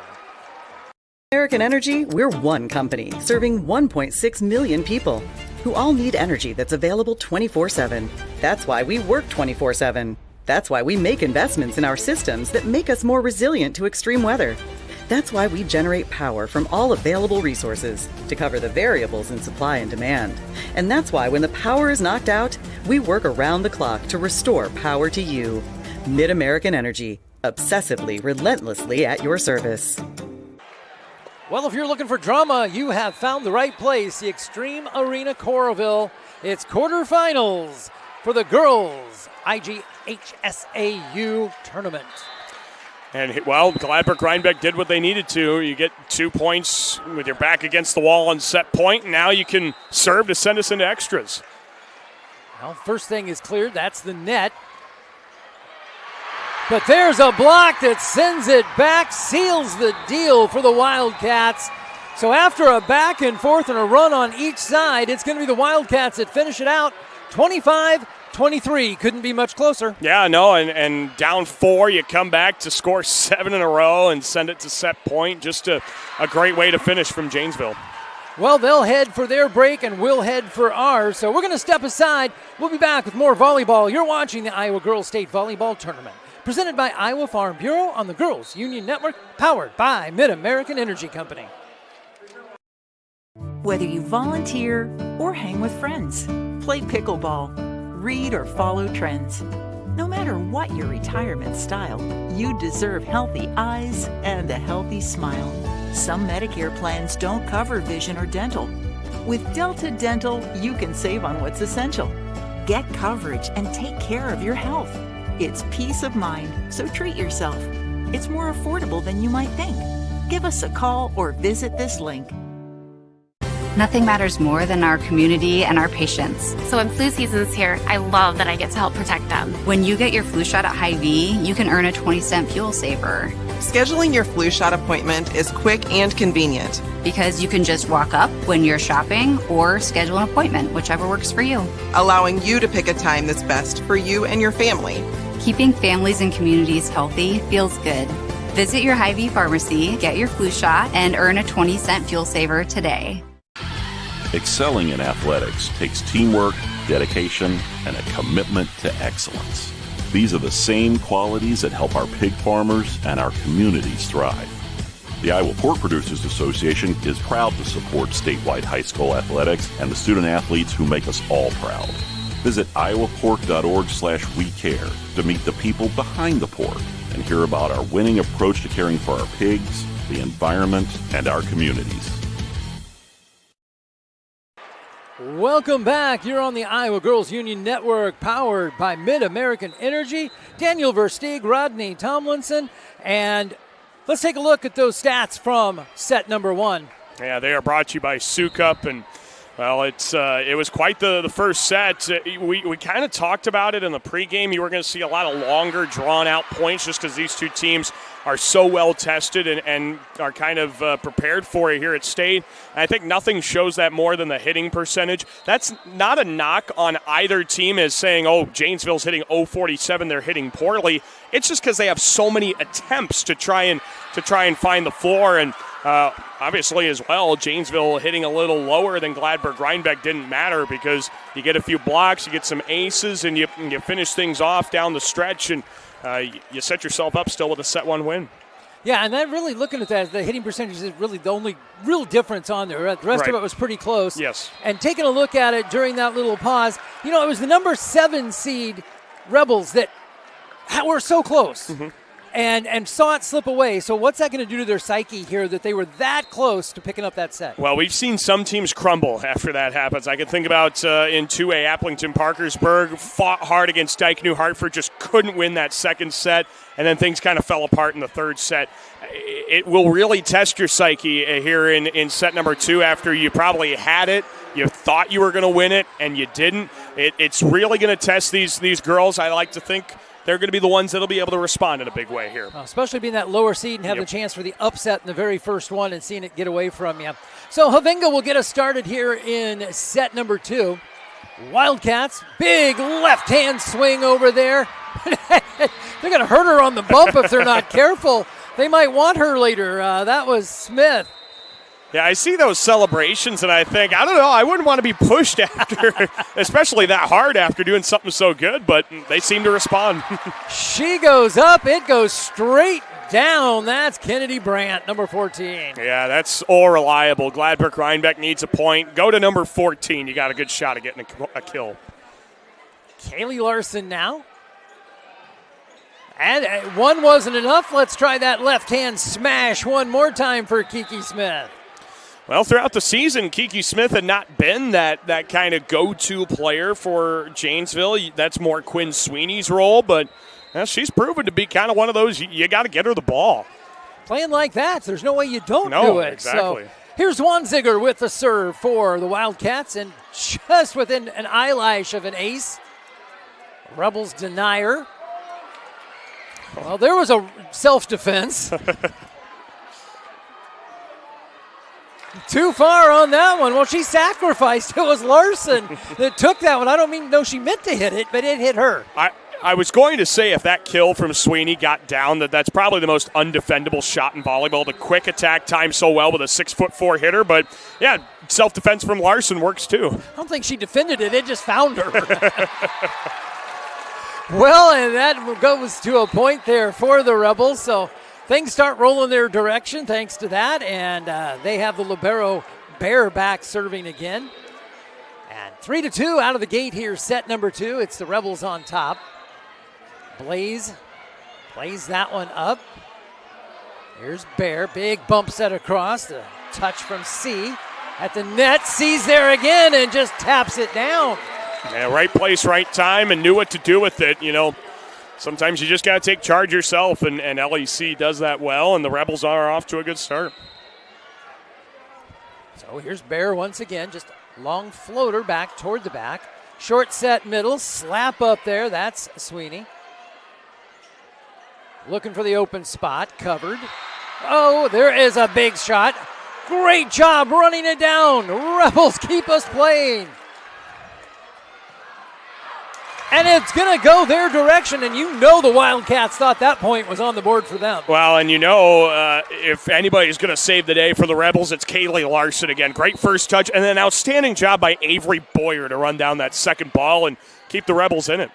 American Energy, we're one company serving 1.6 million people who all need energy that's available 24/7. That's why we work 24/7. That's why we make investments in our systems that make us more resilient to extreme weather. That's why we generate power from all available resources to cover the variables in supply and demand. And that's why when the power is knocked out, we work around the clock to restore power to you. Mid-American Energy, obsessively, relentlessly at your service. Well, if you're looking for drama, you have found the right place. The Extreme Arena Coralville. It's quarterfinals for the girls IGHSAU tournament. And, well, Gladbrook-Reinbeck did what they needed to. You get 2 points with your back against the wall on set point, and now you can serve to send us into extras. Well, first thing is cleared. That's the net. But there's a block that sends it back, seals the deal for the Wildcats. So after a back and forth and a run on each side, it's going to be the Wildcats that finish it out 25-23. Couldn't be much closer. Yeah, no, and down 4, you come back to score 7 in a row and send it to set point. Just a great way to finish from Janesville. Well, they'll head for their break and we'll head for ours. So we're going to step aside. We'll be back with more volleyball. You're watching the Iowa Girls State Volleyball Tournament, presented by Iowa Farm Bureau on the Girls Union Network, powered by Mid-American Energy Company. Whether you volunteer or hang with friends, play pickleball, read or follow trends. No matter what your retirement style, you deserve healthy eyes and a healthy smile. Some Medicare plans don't cover vision or dental. With Delta Dental, you can save on what's essential. Get coverage and take care of your health. It's peace of mind, so treat yourself. It's more affordable than you might think. Give us a call or visit this link. Nothing matters more than our community and our patients. So when flu season's here, I love that I get to help protect them. When you get your flu shot at Hy-Vee, you can earn a 20-cent fuel saver. Scheduling your flu shot appointment is quick and convenient. Because you can just walk up when you're shopping or schedule an appointment, whichever works for you. Allowing you to pick a time that's best for you and your family. Keeping families and communities healthy feels good. Visit your Hy-Vee pharmacy, get your flu shot, and earn a 20-cent fuel saver today. Excelling in athletics takes teamwork, dedication, and a commitment to excellence. These are the same qualities that help our pig farmers and our communities thrive. The Iowa Pork Producers Association is proud to support statewide high school athletics and the student athletes who make us all proud. Visit iowapork.org/wecare to meet the people behind the pork and hear about our winning approach to caring for our pigs, the environment, and our communities. Welcome back. You're on the Iowa Girls Union Network, powered by Mid-American Energy. Daniel Versteeg, Rodney Tomlinson, and let's take a look at those stats from set number 1. Yeah, they are brought to you by Sukup, and well, it was quite the first set. We kind of talked about it in the pregame. You were going to see a lot of longer, drawn-out points just because these two teams are so well tested and are kind of prepared for it here at State. And I think nothing shows that more than the hitting percentage. That's not a knock on either team as saying, oh, Janesville's hitting .047, they're hitting poorly. It's just because they have so many attempts to try and find the floor. And obviously as well, Janesville hitting a little lower than Gladbrook-Reinbeck didn't matter because you get a few blocks, you get some aces, and you finish things off down the stretch, and you set yourself up still with a set 1 win. Yeah, and then really looking at that, the hitting percentage is really the only real difference on there. The rest of it was pretty close. Yes. And taking a look at it during that little pause, it was the number 7 seed Rebels that were so close. Mm-hmm. And saw it slip away. So what's that going to do to their psyche here that they were that close to picking up that set? Well, we've seen some teams crumble after that happens. I can think about in 2A, Applington-Parkersburg fought hard against Dike New Hartford, just couldn't win that second set, and then things kind of fell apart in the third set. It will really test your psyche here in set number 2 after you probably had it. You thought you were going to win it, and you didn't. It's really going to test these girls. I like to think they're going to be the ones that will be able to respond in a big way here. Especially being that lower seed and having the chance for the upset in the very first one and seeing it get away from you. So Havinga will get us started here in set number 2. Wildcats, big left-hand swing over there. They're going to hurt her on the bump if they're not careful. They might want her later. That was Smith. Yeah, I see those celebrations, and I think, I don't know, I wouldn't want to be pushed after, especially that hard after doing something so good, but they seem to respond. She goes up. It goes straight down. That's Kennedy Brandt, number 14. Yeah, that's all reliable. Gladbrook-Reinbeck needs a point. Go to number 14. You got a good shot at getting a kill. Kaylee Larson now. And one wasn't enough. Let's try that left-hand smash one more time for Kiki Smith. Well, throughout the season, Kiki Smith had not been that kind of go-to player for Janesville. That's more Quinn Sweeney's role, but she's proven to be kind of one of those, you got to get her the ball. Playing like that, there's no way you don't do it. Exactly. So here's Wanziger with the serve for the Wildcats, and just within an eyelash of an ace. Rebels deny her. Well, there was a self-defense. Too far on that one. Well, she sacrificed. It was Larson that took that one. I don't know she meant to hit it, but it hit her. I was going to say if that kill from Sweeney got down, that's probably the most undefendable shot in volleyball. The quick attack timed so well with a 6'4" hitter, but yeah, self-defense from Larson works too. I don't think she defended it. It just found her. Well, and that goes to a point there for the Rebels, so things start rolling their direction thanks to that, and they have the libero Bear back serving again. And 3-2 out of the gate here, set number 2. It's the Rebels on top. Blaze plays that one up. Here's Bear, big bump set across, the touch from C at the net. C's there again and just taps it down. Yeah, right place, right time, and knew what to do with it. Sometimes you just got to take charge yourself, and LEC does that well, and the Rebels are off to a good start. So here's Bear once again, just long floater back toward the back. Short set middle, slap up there, that's Sweeney. Looking for the open spot, covered. Oh, there is a big shot. Great job running it down. Rebels keep us playing. And it's going to go their direction, and you know the Wildcats thought that point was on the board for them. Well, and if anybody's going to save the day for the Rebels, it's Kaylee Larson again. Great first touch, and an outstanding job by Avery Boyer to run down that second ball and keep the Rebels in it.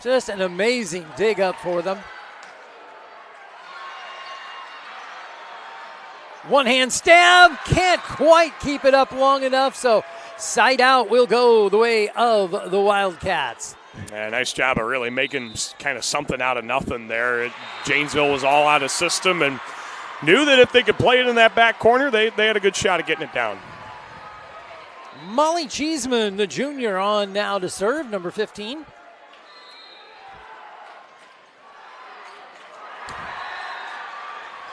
Just an amazing dig up for them. One-hand stab, can't quite keep it up long enough, so side out will go the way of the Wildcats. Yeah, nice job of really making kind of something out of nothing there. Janesville was all out of system and knew that if they could play it in that back corner, they had a good shot at getting it down. Molly Cheeseman, the junior, on now to serve, number 15.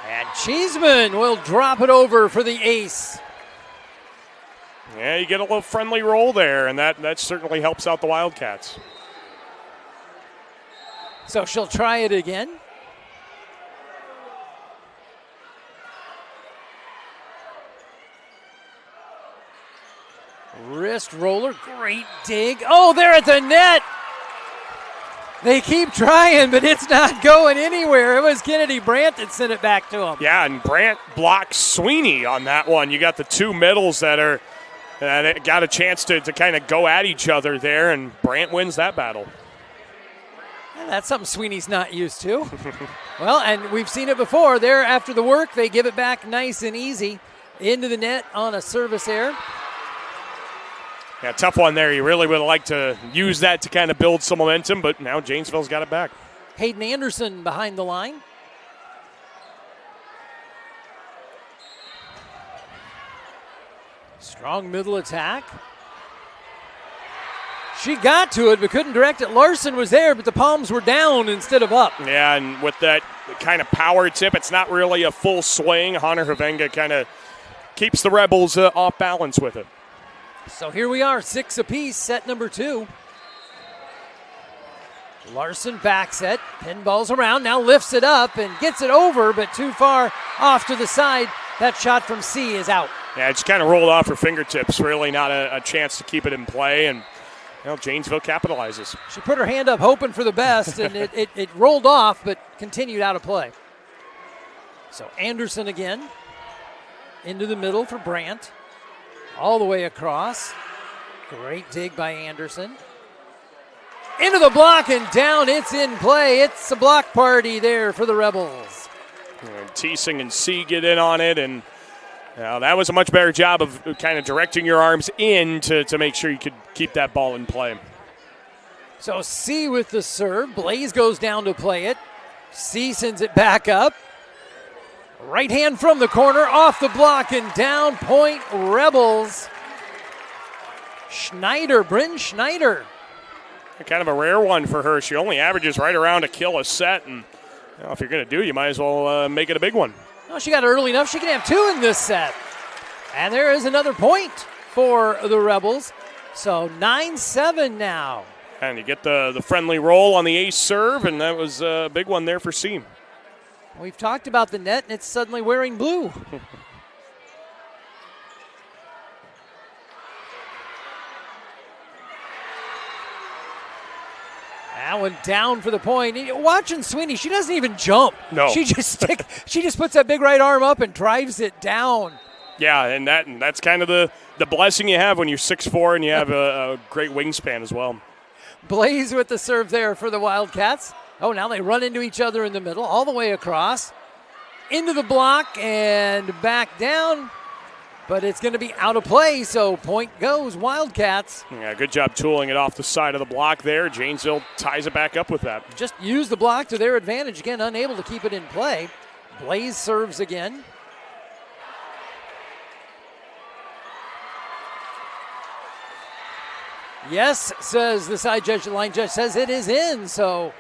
And Cheeseman will drop it over for the ace. Yeah, you get a little friendly roll there, and that certainly helps out the Wildcats. So she'll try it again. Wrist roller, great dig. Oh, they're at the net. They keep trying, but it's not going anywhere. It was Kennedy Brandt that sent it back to him. Yeah, and Brandt blocks Sweeney on that one. You got the two middles that got a chance to kind of go at each other there, and Brandt wins that battle. Yeah, that's something Sweeney's not used to. Well, and we've seen it before. There, after the work, they give it back nice and easy into the net on a service error. Yeah, tough one there. You really would like to use that to kind of build some momentum, but now Janesville's got it back. Hayden Anderson behind the line. Strong middle attack. She got to it but couldn't direct it. Larson was there, but the palms were down instead of up. Yeah, and with that kind of power tip, it's not really a full swing. Hunter Havenga kind of keeps the Rebels off balance with it. So here we are, 6 apiece, set number 2. Larson back set, pinballs around, now lifts it up and gets it over, but too far off to the side. That shot from C is out. Yeah, it's kind of rolled off her fingertips, really not a chance to keep it in play, and Janesville capitalizes. She put her hand up hoping for the best, and it rolled off, but continued out of play. So Anderson again, into the middle for Brandt. All the way across. Great dig by Anderson. Into the block and down. It's in play. It's a block party there for the Rebels. And Teesing and C get in on it, and that was a much better job of kind of directing your arms in to make sure you could keep that ball in play. So C with the serve. Blaze goes down to play it. C sends it back up. Right hand from the corner, off the block and down. Point Rebels. Schneider, Bryn Schneider. Kind of a rare one for her. She only averages right around a kill a set, and if you're going to do it, you might as well make it a big one. Well, she got it early enough. She can have 2 in this set. And there is another point for the Rebels. So 9-7 now. And you get the friendly roll on the ace serve, and that was a big one there for C. We've talked about the net, and it's suddenly wearing blue. That one down for the point. Watching Sweeney, she doesn't even jump. No. She just puts that big right arm up and drives it down. Yeah, and that's kind of the blessing you have when you're 6'4" and you have a great wingspan as well. Blaze with the serve there for the Wildcats. Oh, now they run into each other in the middle, all the way across. Into the block and back down. But it's going to be out of play, so point goes Wildcats. Yeah, good job tooling it off the side of the block there. Janesville ties it back up with that. Just use the block to their advantage. Again, unable to keep it in play. Blaze serves again. Yes, says the side judge. The line judge says it is in, so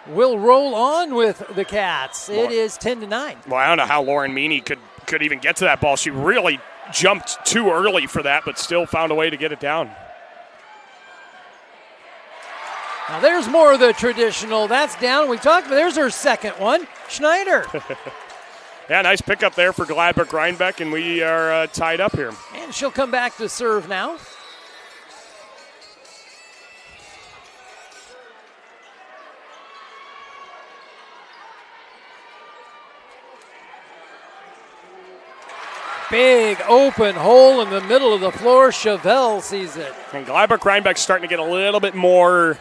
we'll roll on with the Cats. It is 10-9. Well, I don't know how Lauren Meany could even get to that ball. She really jumped too early for that, but still found a way to get it down. Now there's more of the traditional. That's down. We talked about, there's her second one. Schneider. Yeah, nice pickup there for Gladbrook-Reinbeck, and we are tied up here. And she'll come back to serve now. big open hole in the middle of the floor. Chevelle sees it. And Gladbrook-Reinbeck's starting to get a little bit more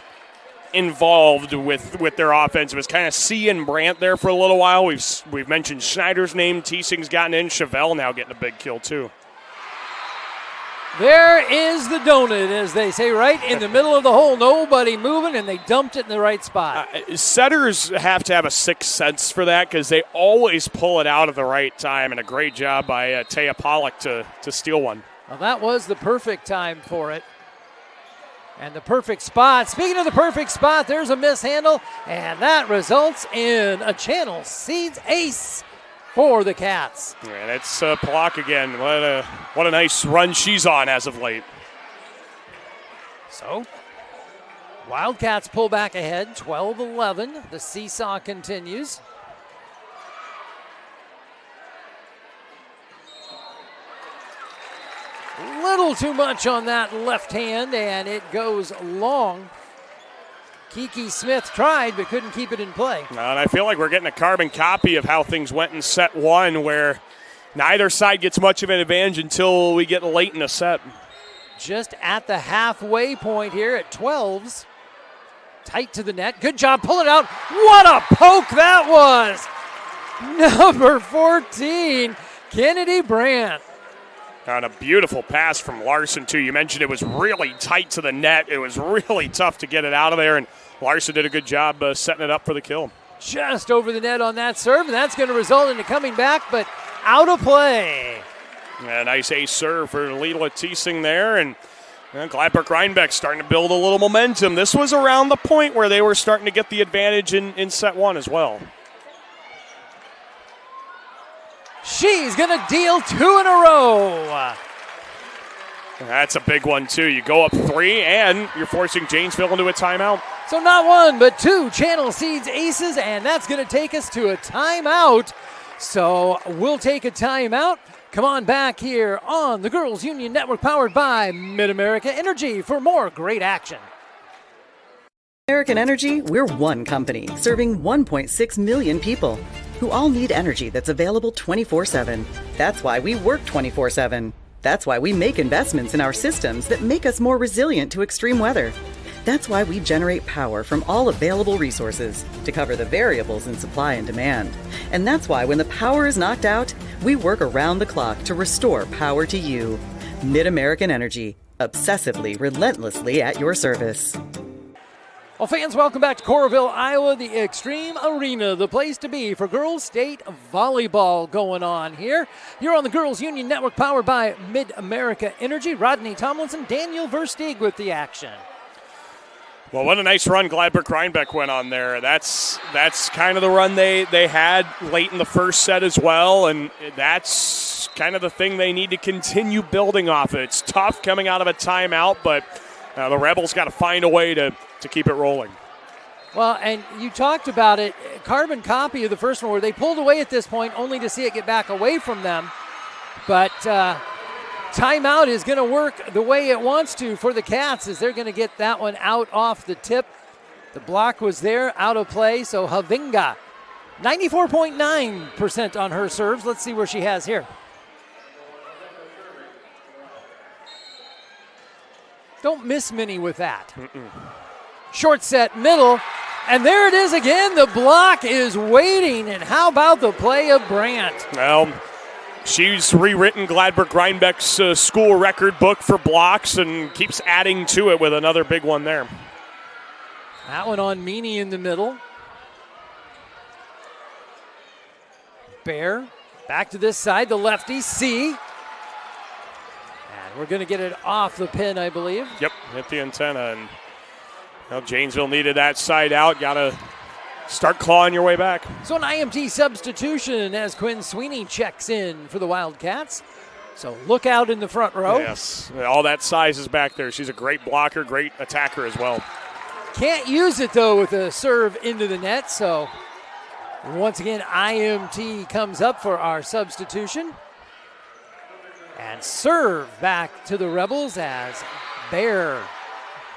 involved with their offense. It was kind of C and Brandt there for a little while. We've mentioned Schneider's name. Teesing's gotten in. Chevelle now getting a big kill too. There is the donut, as they say, right in the middle of the hole. Nobody moving, and they dumped it in the right spot. Setters have to have a sixth sense for that because they always pull it out at the right time, and a great job by Taya Pollock to steal one. Well, that was the perfect time for it. And the perfect spot. Speaking of the perfect spot, there's a mishandle, and that results in a Channel Seeds ace for the Cats. And it's Pollock again. What a nice run she's on as of late. So, Wildcats pull back ahead, 12-11. The seesaw continues. Little too much on that left hand, and it goes long. Kiki Smith tried but couldn't keep it in play. And I feel like we're getting a carbon copy of how things went in set one, where neither side gets much of an advantage until we get late in a set. Just at the halfway point here at 12s. Tight to the net. Good job pulling out. What a poke that was! Number 14, Kennedy Brandt. And a beautiful pass from Larson, too. You mentioned it was really tight to the net. It was really tough to get it out of there, and Larson did a good job setting it up for the kill. Just over the net on that serve, and that's going to result in it coming back, but out of play. A nice ace serve for Leela Teesing there, and Gladbrook-Reinbeck starting to build a little momentum. This was around the point where they were starting to get the advantage in set one as well. She's going to deal two in a row. That's a big one, too. You go up 3, and you're forcing Janesville into a timeout. So not one, but 2 Channel Seeds aces, and that's going to take us to a timeout. So we'll take a timeout. Come on back here on the Girls Union Network, powered by Mid-America Energy for more great action. American Energy, we're one company serving 1.6 million people who all need energy that's available 24/7. That's why we work 24/7. That's why we make investments in our systems that make us more resilient to extreme weather. That's why we generate power from all available resources to cover the variables in supply and demand. And that's why when the power is knocked out, we work around the clock to restore power to you. Mid-American Energy, obsessively, relentlessly at your service. Well, fans, welcome back to Coralville, Iowa, the Extreme Arena, the place to be for girls state volleyball going on here. You're on the Girls Union Network, powered by Mid-America Energy. Rodney Tomlinson, Daniel Versteeg with the action. Well, what a nice run Gladbrook-Reinbeck went on there. That's kind of the run they had late in the first set as well, and that's kind of the thing they need to continue building off of. It's tough coming out of a timeout, but the Rebels got to find a way to keep it rolling. Well, and you talked about it, carbon copy of the first one where they pulled away at this point only to see it get back away from them. But timeout is going to work the way it wants to for the Cats, as they're going to get that one out off the tip. The block was there, out of play, so Havinga, 94.9% on her serves. Let's see where she has here. Don't miss many with that. Short set, middle, and there it is again. The block is waiting, and how about the play of Brandt? Well, she's rewritten Gladbrook-Reinbeck's school record book for blocks and keeps adding to it with another big one there. That one on Meany in the middle. Bear back to this side, the lefty, C. And we're going to get it off the pin, I believe. Yep, hit the antenna, and Janesville needed that side out. Got to start clawing your way back. So an IMT substitution as Quinn Sweeney checks in for the Wildcats. So look out in the front row. Yes, all that size is back there. She's a great blocker, great attacker as well. Can't use it, though, with a serve into the net. So once again, IMT comes up for our substitution. And serve back to the Rebels as Bear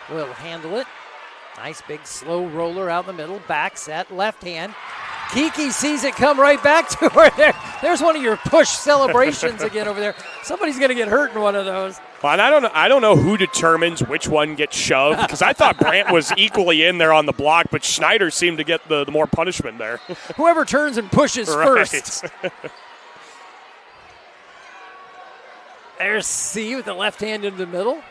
will handle it. Nice big slow roller out in the middle. Back set, left hand. Kiki sees it come right back to her there. There's one of your push celebrations again over there. Somebody's going to get hurt in one of those. Well, and I don't know who determines which one gets shoved, because I thought Brandt was equally in there on the block, but Schneider seemed to get the more punishment there. Whoever turns and pushes first. There's C with the left hand into the middle.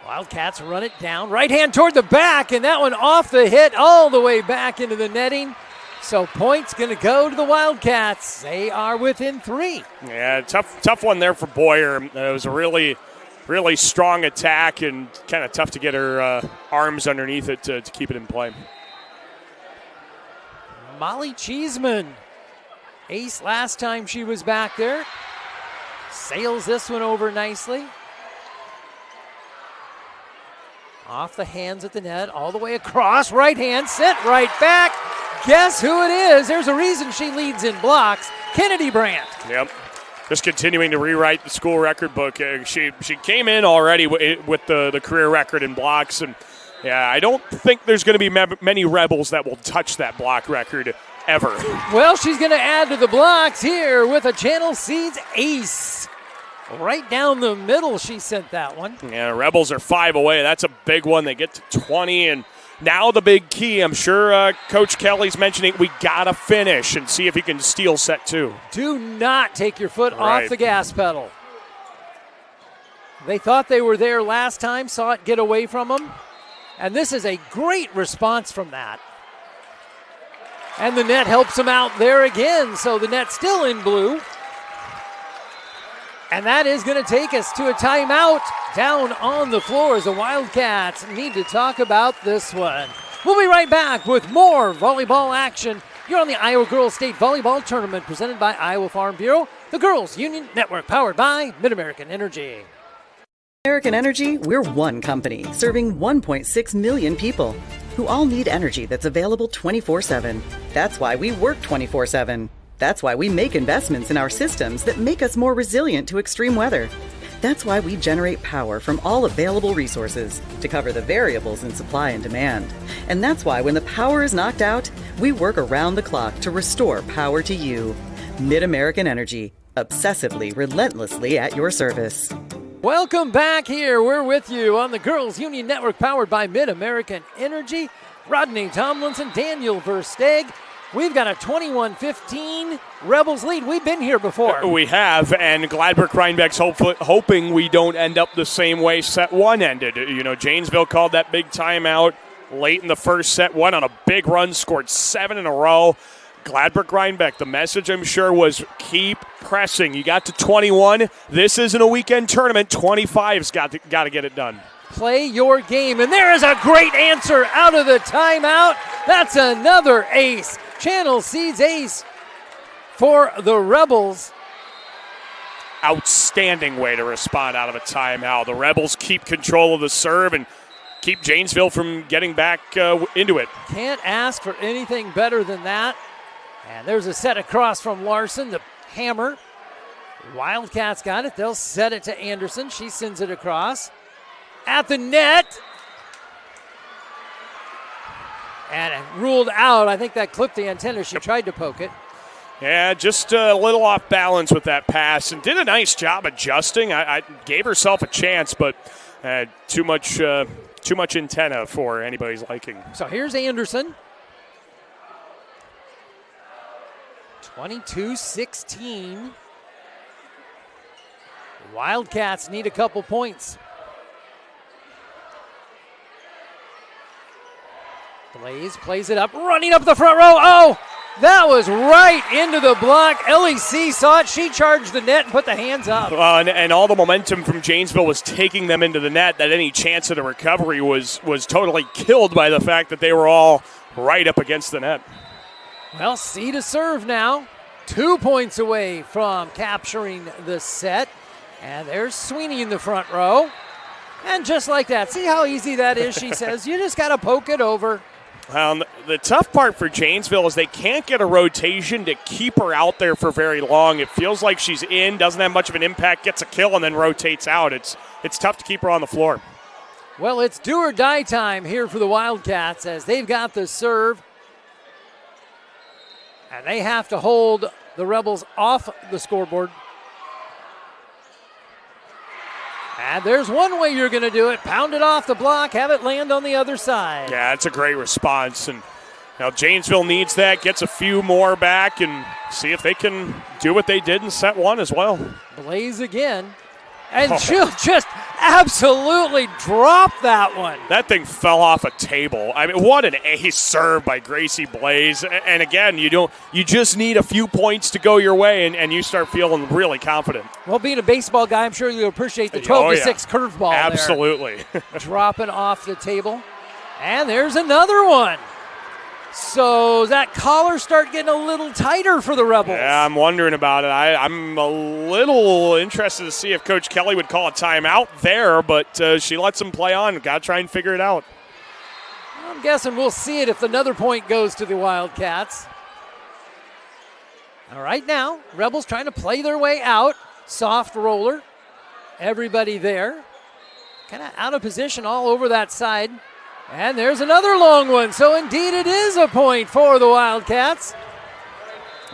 Wildcats run it down. Right hand toward the back, and that one off the hit all the way back into the netting. So points going to go to the Wildcats. They are within 3. Yeah, tough one there for Boyer. It was a really, really strong attack and kind of tough to get her arms underneath it to keep it in play. Molly Cheeseman, ace last time she was back there. Sails this one over nicely. Off the hands at the net, all the way across. Right hand, sent right back. Guess who it is? There's a reason she leads in blocks. Kennedy Brandt. Yep. Just continuing to rewrite the school record book. She came in already with the career record in blocks. And, yeah, I don't think there's going to be many Rebels that will touch that block record ever. Well, she's going to add to the blocks here with a Channel Seeds ace. Right down the middle, she sent that one. Yeah, Rebels are 5 away. That's a big one. They get to 20, and now the big key. I'm sure Coach Kelly's mentioning we got to finish and see if he can steal set 2. Do not take your foot off the gas pedal. They thought they were there last time, saw it get away from them, and this is a great response from that. And the net helps them out there again, so the net's still in blue. And that is going to take us to a timeout down on the floor as the Wildcats need to talk about this one. We'll be right back with more volleyball action. You're on the Iowa Girls State Volleyball Tournament presented by Iowa Farm Bureau, the Girls Union Network powered by Mid-American Energy. American Energy, we're one company serving 1.6 million people who all need energy that's available 24/7. That's why we work 24/7. That's why we make investments in our systems that make us more resilient to extreme weather. That's why we generate power from all available resources to cover the variables in supply and demand. And that's why when the power is knocked out, we work around the clock to restore power to you. Mid-American Energy, obsessively, relentlessly at your service. Welcome back here. We're with you on the Girls Union Network powered by Mid-American Energy. Rodney Tomlinson, Daniel Versteeg. We've got a 21-15 Rebels lead. We've been here before. We have, and Gladbrook-Reinbeck's hoping we don't end up the same way set 1 ended. You know, Janesville called that big timeout late in the first set, went on a big run, scored 7 in a row. Gladbrook-Reinbeck, the message I'm sure was keep pressing. You got to 21. This isn't a weekend tournament. 25's got to get it done. Play your game, and there is a great answer out of the timeout. That's another ace. Channel Seeds ace for the Rebels. Outstanding way to respond out of a timeout. The Rebels keep control of the serve and keep Janesville from getting back into it. Can't ask for anything better than that. And there's a set across from Larson, the hammer. Wildcats got it. They'll set it to Anderson. She sends it across. At the net. And ruled out. I think that clipped the antenna. She tried to poke it. Yeah, just a little off balance with that pass and did a nice job adjusting. I gave herself a chance, but too much antenna for anybody's liking. So here's Anderson. 22-16. Wildcats need a couple points. Blaze plays it up, running up the front row. Oh, that was right into the block. LEC saw it. She charged the net and put the hands up. And all the momentum from Janesville was taking them into the net. That any chance at a recovery was totally killed by the fact that they were all right up against the net. Well, C to serve now. 2 points away from capturing the set. And there's Sweeney in the front row. And just like that, see how easy that is, she says. You just got to poke it over. The tough part for Janesville is they can't get a rotation to keep her out there for very long. It feels like she's in, doesn't have much of an impact, gets a kill, and then rotates out. It's tough to keep her on the floor. Well, it's do or die time here for the Wildcats as they've got the serve. And they have to hold the Rebels off the scoreboard. And there's one way you're going to do it. Pound it off the block, have it land on the other side. Yeah, it's a great response. And now Janesville needs that, gets a few more back, and see if they can do what they did in set one as well. Blaze again. And she'll just absolutely drop that one. That thing fell off a table. I mean, what an ace serve by Gracie Blaze. And again, you just need a few points to go your way, and you start feeling really confident. Well, being a baseball guy, I'm sure you'll appreciate the 12-6 curveball. Absolutely. Dropping off the table. And there's another one. So does that collar start getting a little tighter for the Rebels? Yeah, I'm wondering about it. I'm a little interested to see if Coach Kelly would call a timeout there, but she lets them play on. Got to try and figure it out. I'm guessing we'll see it if another point goes to the Wildcats. All right, now, Rebels trying to play their way out. Soft roller. Everybody there. Kind of out of position all over that side. And there's another long one. So indeed it is a point for the Wildcats.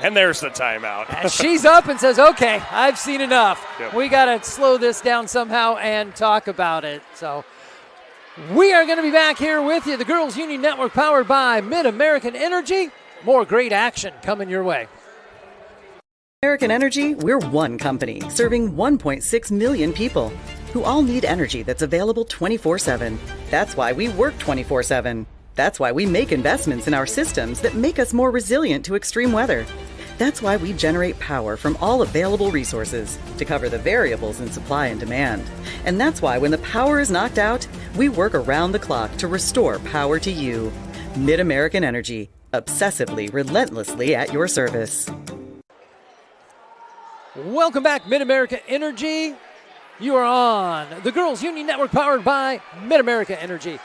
And there's the timeout. And she's up and says, okay, I've seen enough. Yep. We got to slow this down somehow and talk about it. So we are going to be back here with you. The Girls Union Network powered by Mid-American Energy. More great action coming your way. American Energy, we're one company serving 1.6 million people who all need energy that's available 24/7. That's why we work 24/7. That's why we make investments in our systems that make us more resilient to extreme weather. That's why we generate power from all available resources to cover the variables in supply and demand. And that's why when the power is knocked out, we work around the clock to restore power to you. Mid-American Energy, obsessively, relentlessly at your service. Welcome back, Mid-America Energy. You are on the Girls Union Network powered by Mid-America Energy.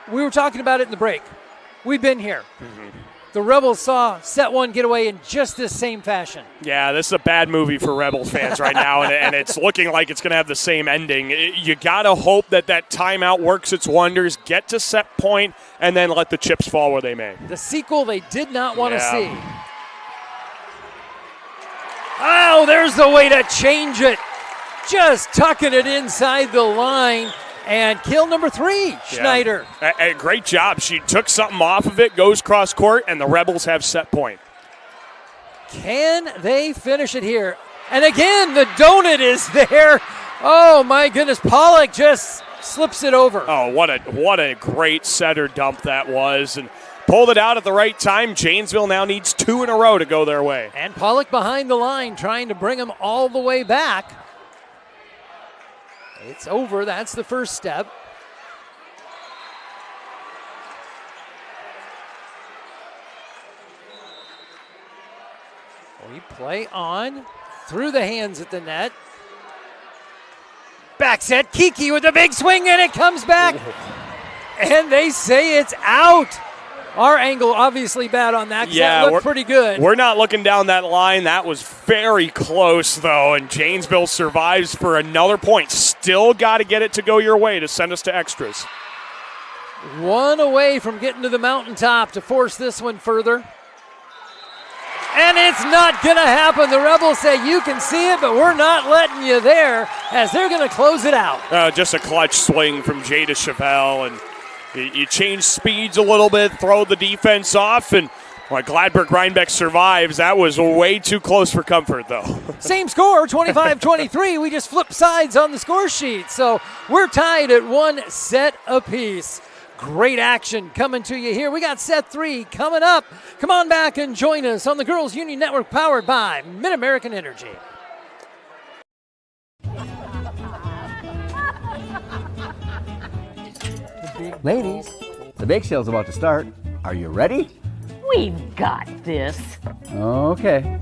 We were talking about it in the break. We've been here. Mm-hmm. The Rebels saw set one get away in just this same fashion. Yeah, this is a bad movie for Rebels fans right now, and it's looking like it's going to have the same ending. You got to hope that timeout works its wonders, get to set point, and then let the chips fall where they may. The sequel they did not want to see. Oh, there's the way to change it. Just tucking it inside the line. And kill number 3, Schneider. A great job. She took something off of it, goes cross court, and the Rebels have set point. Can they finish it here? And again, the donut is there. Oh, my goodness. Pollock just slips it over. Oh, what a great setter dump that was. And pulled it out at the right time. Janesville now needs 2 in a row to go their way. And Pollock behind the line trying to bring them all the way back. It's over. That's the first step. We play on through the hands at the net. Back set. Kiki with a big swing, and it comes back. And they say it's out. Our angle obviously bad on that because that looked pretty good. We're not looking down that line. That was very close, though, and Janesville survives for another point. Still got to get it to go your way to send us to extras. One away from getting to the mountaintop to force this one further. And it's not going to happen. The Rebels say you can see it, but we're not letting you there as they're going to close it out. Just a clutch swing from Jada Chevelle, and you change speeds a little bit, throw the defense off, and Gladbrook-Reinbeck survives. That was way too close for comfort, though. Same score, 25-23. We just flipped sides on the score sheet. So we're tied at 1 set apiece. Great action coming to you here. We got set 3 coming up. Come on back and join us on the Girls Union Network powered by Mid-American Energy. Ladies, the bake sale's about to start. Are you ready? We've got this. Okay.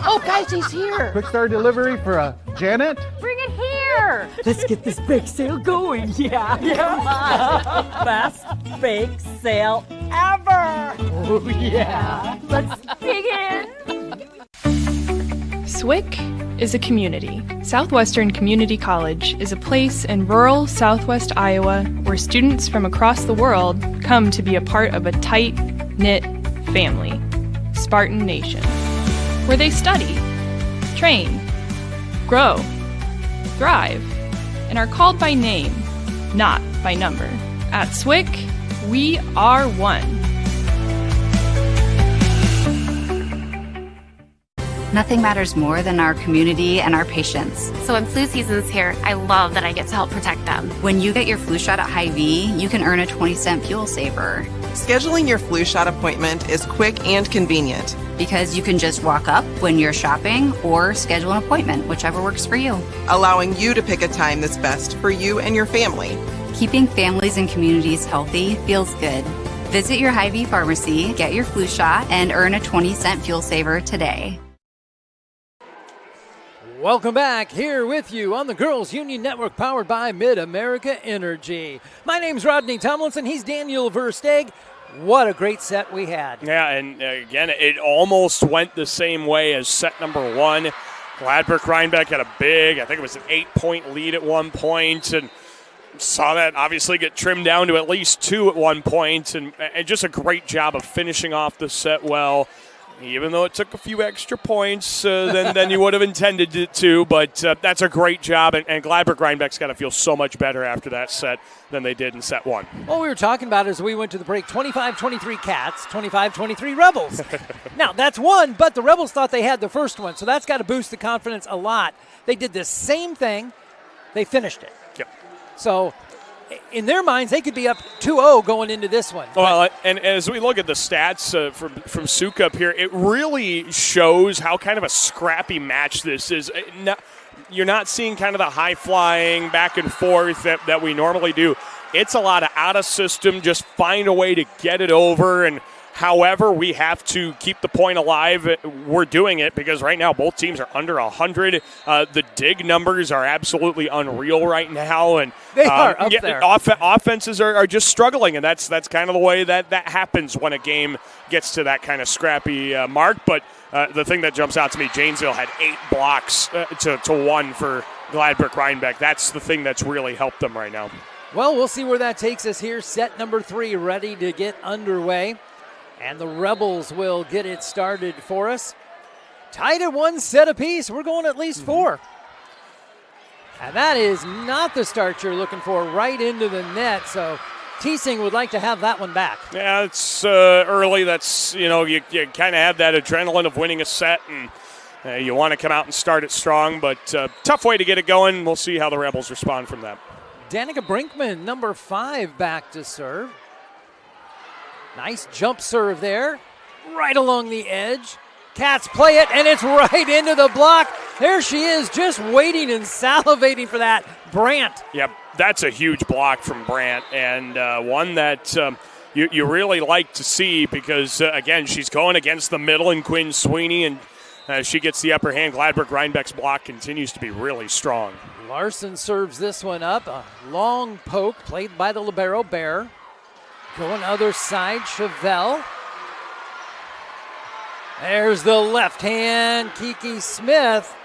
Oh, guys, he's here. Quick start delivery for Janet. Bring it here. Let's get this bake sale going. Yeah. Come on. Best bake sale ever. Oh, yeah. Let's dig in. SWIC is a community. Southwestern Community College is a place in rural southwest Iowa where students from across the world come to be a part of a tight-knit family, Spartan Nation, where they study, train, grow, thrive, and are called by name, not by number. At SWIC, we are one. Nothing matters more than our community and our patients. So when flu season's here, I love that I get to help protect them. When you get your flu shot at Hy-Vee, you can earn a 20-cent fuel saver. Scheduling your flu shot appointment is quick and convenient. Because you can just walk up when you're shopping or schedule an appointment, whichever works for you. Allowing you to pick a time that's best for you and your family. Keeping families and communities healthy feels good. Visit your Hy-Vee pharmacy, get your flu shot, and earn a 20-cent fuel saver today. Welcome back, here with you on the Girls Union Network, powered by Mid-America Energy. My name's Rodney Tomlinson. He's Daniel Versteeg. What a great set we had. Yeah, and again, it almost went the same way as set number one. Gladbrook-Reinbeck had a big, I think it was an 8-point lead at one point, and saw that obviously get trimmed down to at least 2 at one point, and just a great job of finishing off the set well. Even though it took a few extra points than you would have intended it to, but that's a great job, and Gladbrook-Reinbeck's got to feel so much better after that set than they did in set one. Well, we were talking about as we went to the break, 25-23 Cats, 25-23 Rebels. Now, that's one, but the Rebels thought they had the first one, so that's got to boost the confidence a lot. They did the same thing. They finished it. Yep. So in their minds, they could be up 2-0 going into this one. Well, and as we look at the stats from Sukup here, it really shows how kind of a scrappy match this is. You're not seeing kind of the high-flying back and forth that we normally do. It's a lot of out-of-system, just find a way to get it over, and however we have to keep the point alive, we're doing it because right now both teams are under 100. The dig numbers are absolutely unreal right now, and they are up there. Offenses are just struggling, and that's kind of the way that happens when a game gets to that kind of scrappy mark. But the thing that jumps out to me, Janesville had 8 blocks to 1 for Gladbrook-Reinbeck. That's the thing that's really helped them right now. Well, we'll see where that takes us here. Set number 3 ready to get underway. And the Rebels will get it started for us. Tied at 1 set apiece. We're going at least 4. And that is not the start you're looking for, right into the net. So Teesing would like to have that one back. Yeah, it's early. That's, you kind of have that adrenaline of winning a set, and you want to come out and start it strong. But tough way to get it going. We'll see how the Rebels respond from that. Danica Brinkman, number 5, back to serve. Nice jump serve there, right along the edge. Cats play it, and it's right into the block. There she is, just waiting and salivating for that. Brandt. Yep, that's a huge block from Brandt, and one that you really like to see because, again, she's going against the middle and Quinn Sweeney, and she gets the upper hand. Gladbrook-Reinbeck's block continues to be really strong. Larson serves this one up. A long poke played by the libero, Bear. Going other side, Chevelle. There's the left hand, Kiki Smith.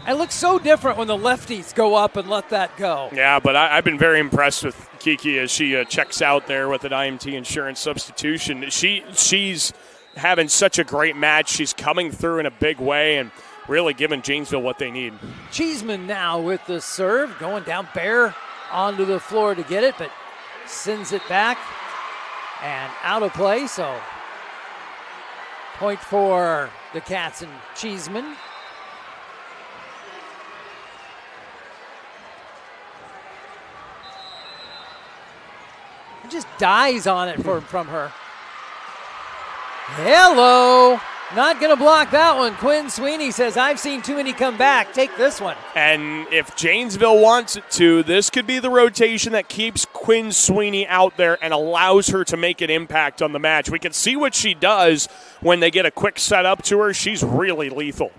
It looks so different when the lefties go up and let that go. Yeah, but I've been very impressed with Kiki as she checks out there with an IMT insurance substitution. She's having such a great match. She's coming through in a big way and really giving Janesville what they need. Cheeseman now with the serve, going down. Bear onto the floor to get it, but sends it back and out of play. So point for the Cats and Cheeseman. It just dies on it from her. Hello. Not going to block that one. Quinn Sweeney says, I've seen too many come back. Take this one. And if Janesville wants it to, this could be the rotation that keeps Quinn Sweeney out there and allows her to make an impact on the match. We can see what she does when they get a quick set up to her. She's really lethal.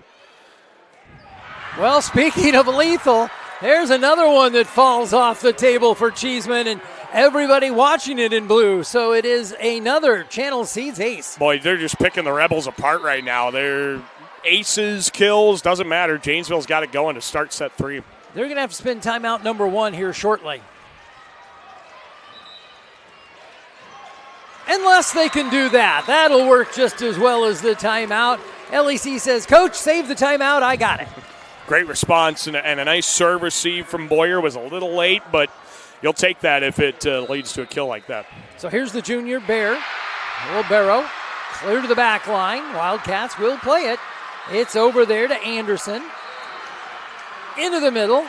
Well, speaking of lethal, there's another one that falls off the table for Cheeseman, and everybody watching it in blue. So it is another Channel Seeds ace. Boy, they're just picking the Rebels apart right now. They're aces, kills, doesn't matter. Janesville's got it going to start set 3. They're going to have to spend timeout number 1 here shortly. Unless they can do that. That'll work just as well as the timeout. LEC says, Coach, save the timeout. I got it. Great response and a nice serve receive from Boyer. Was a little late, but you'll take that if it leads to a kill like that. So here's the junior Bear. Little Barrow. Clear to the back line. Wildcats will play it. It's over there to Anderson. Into the middle.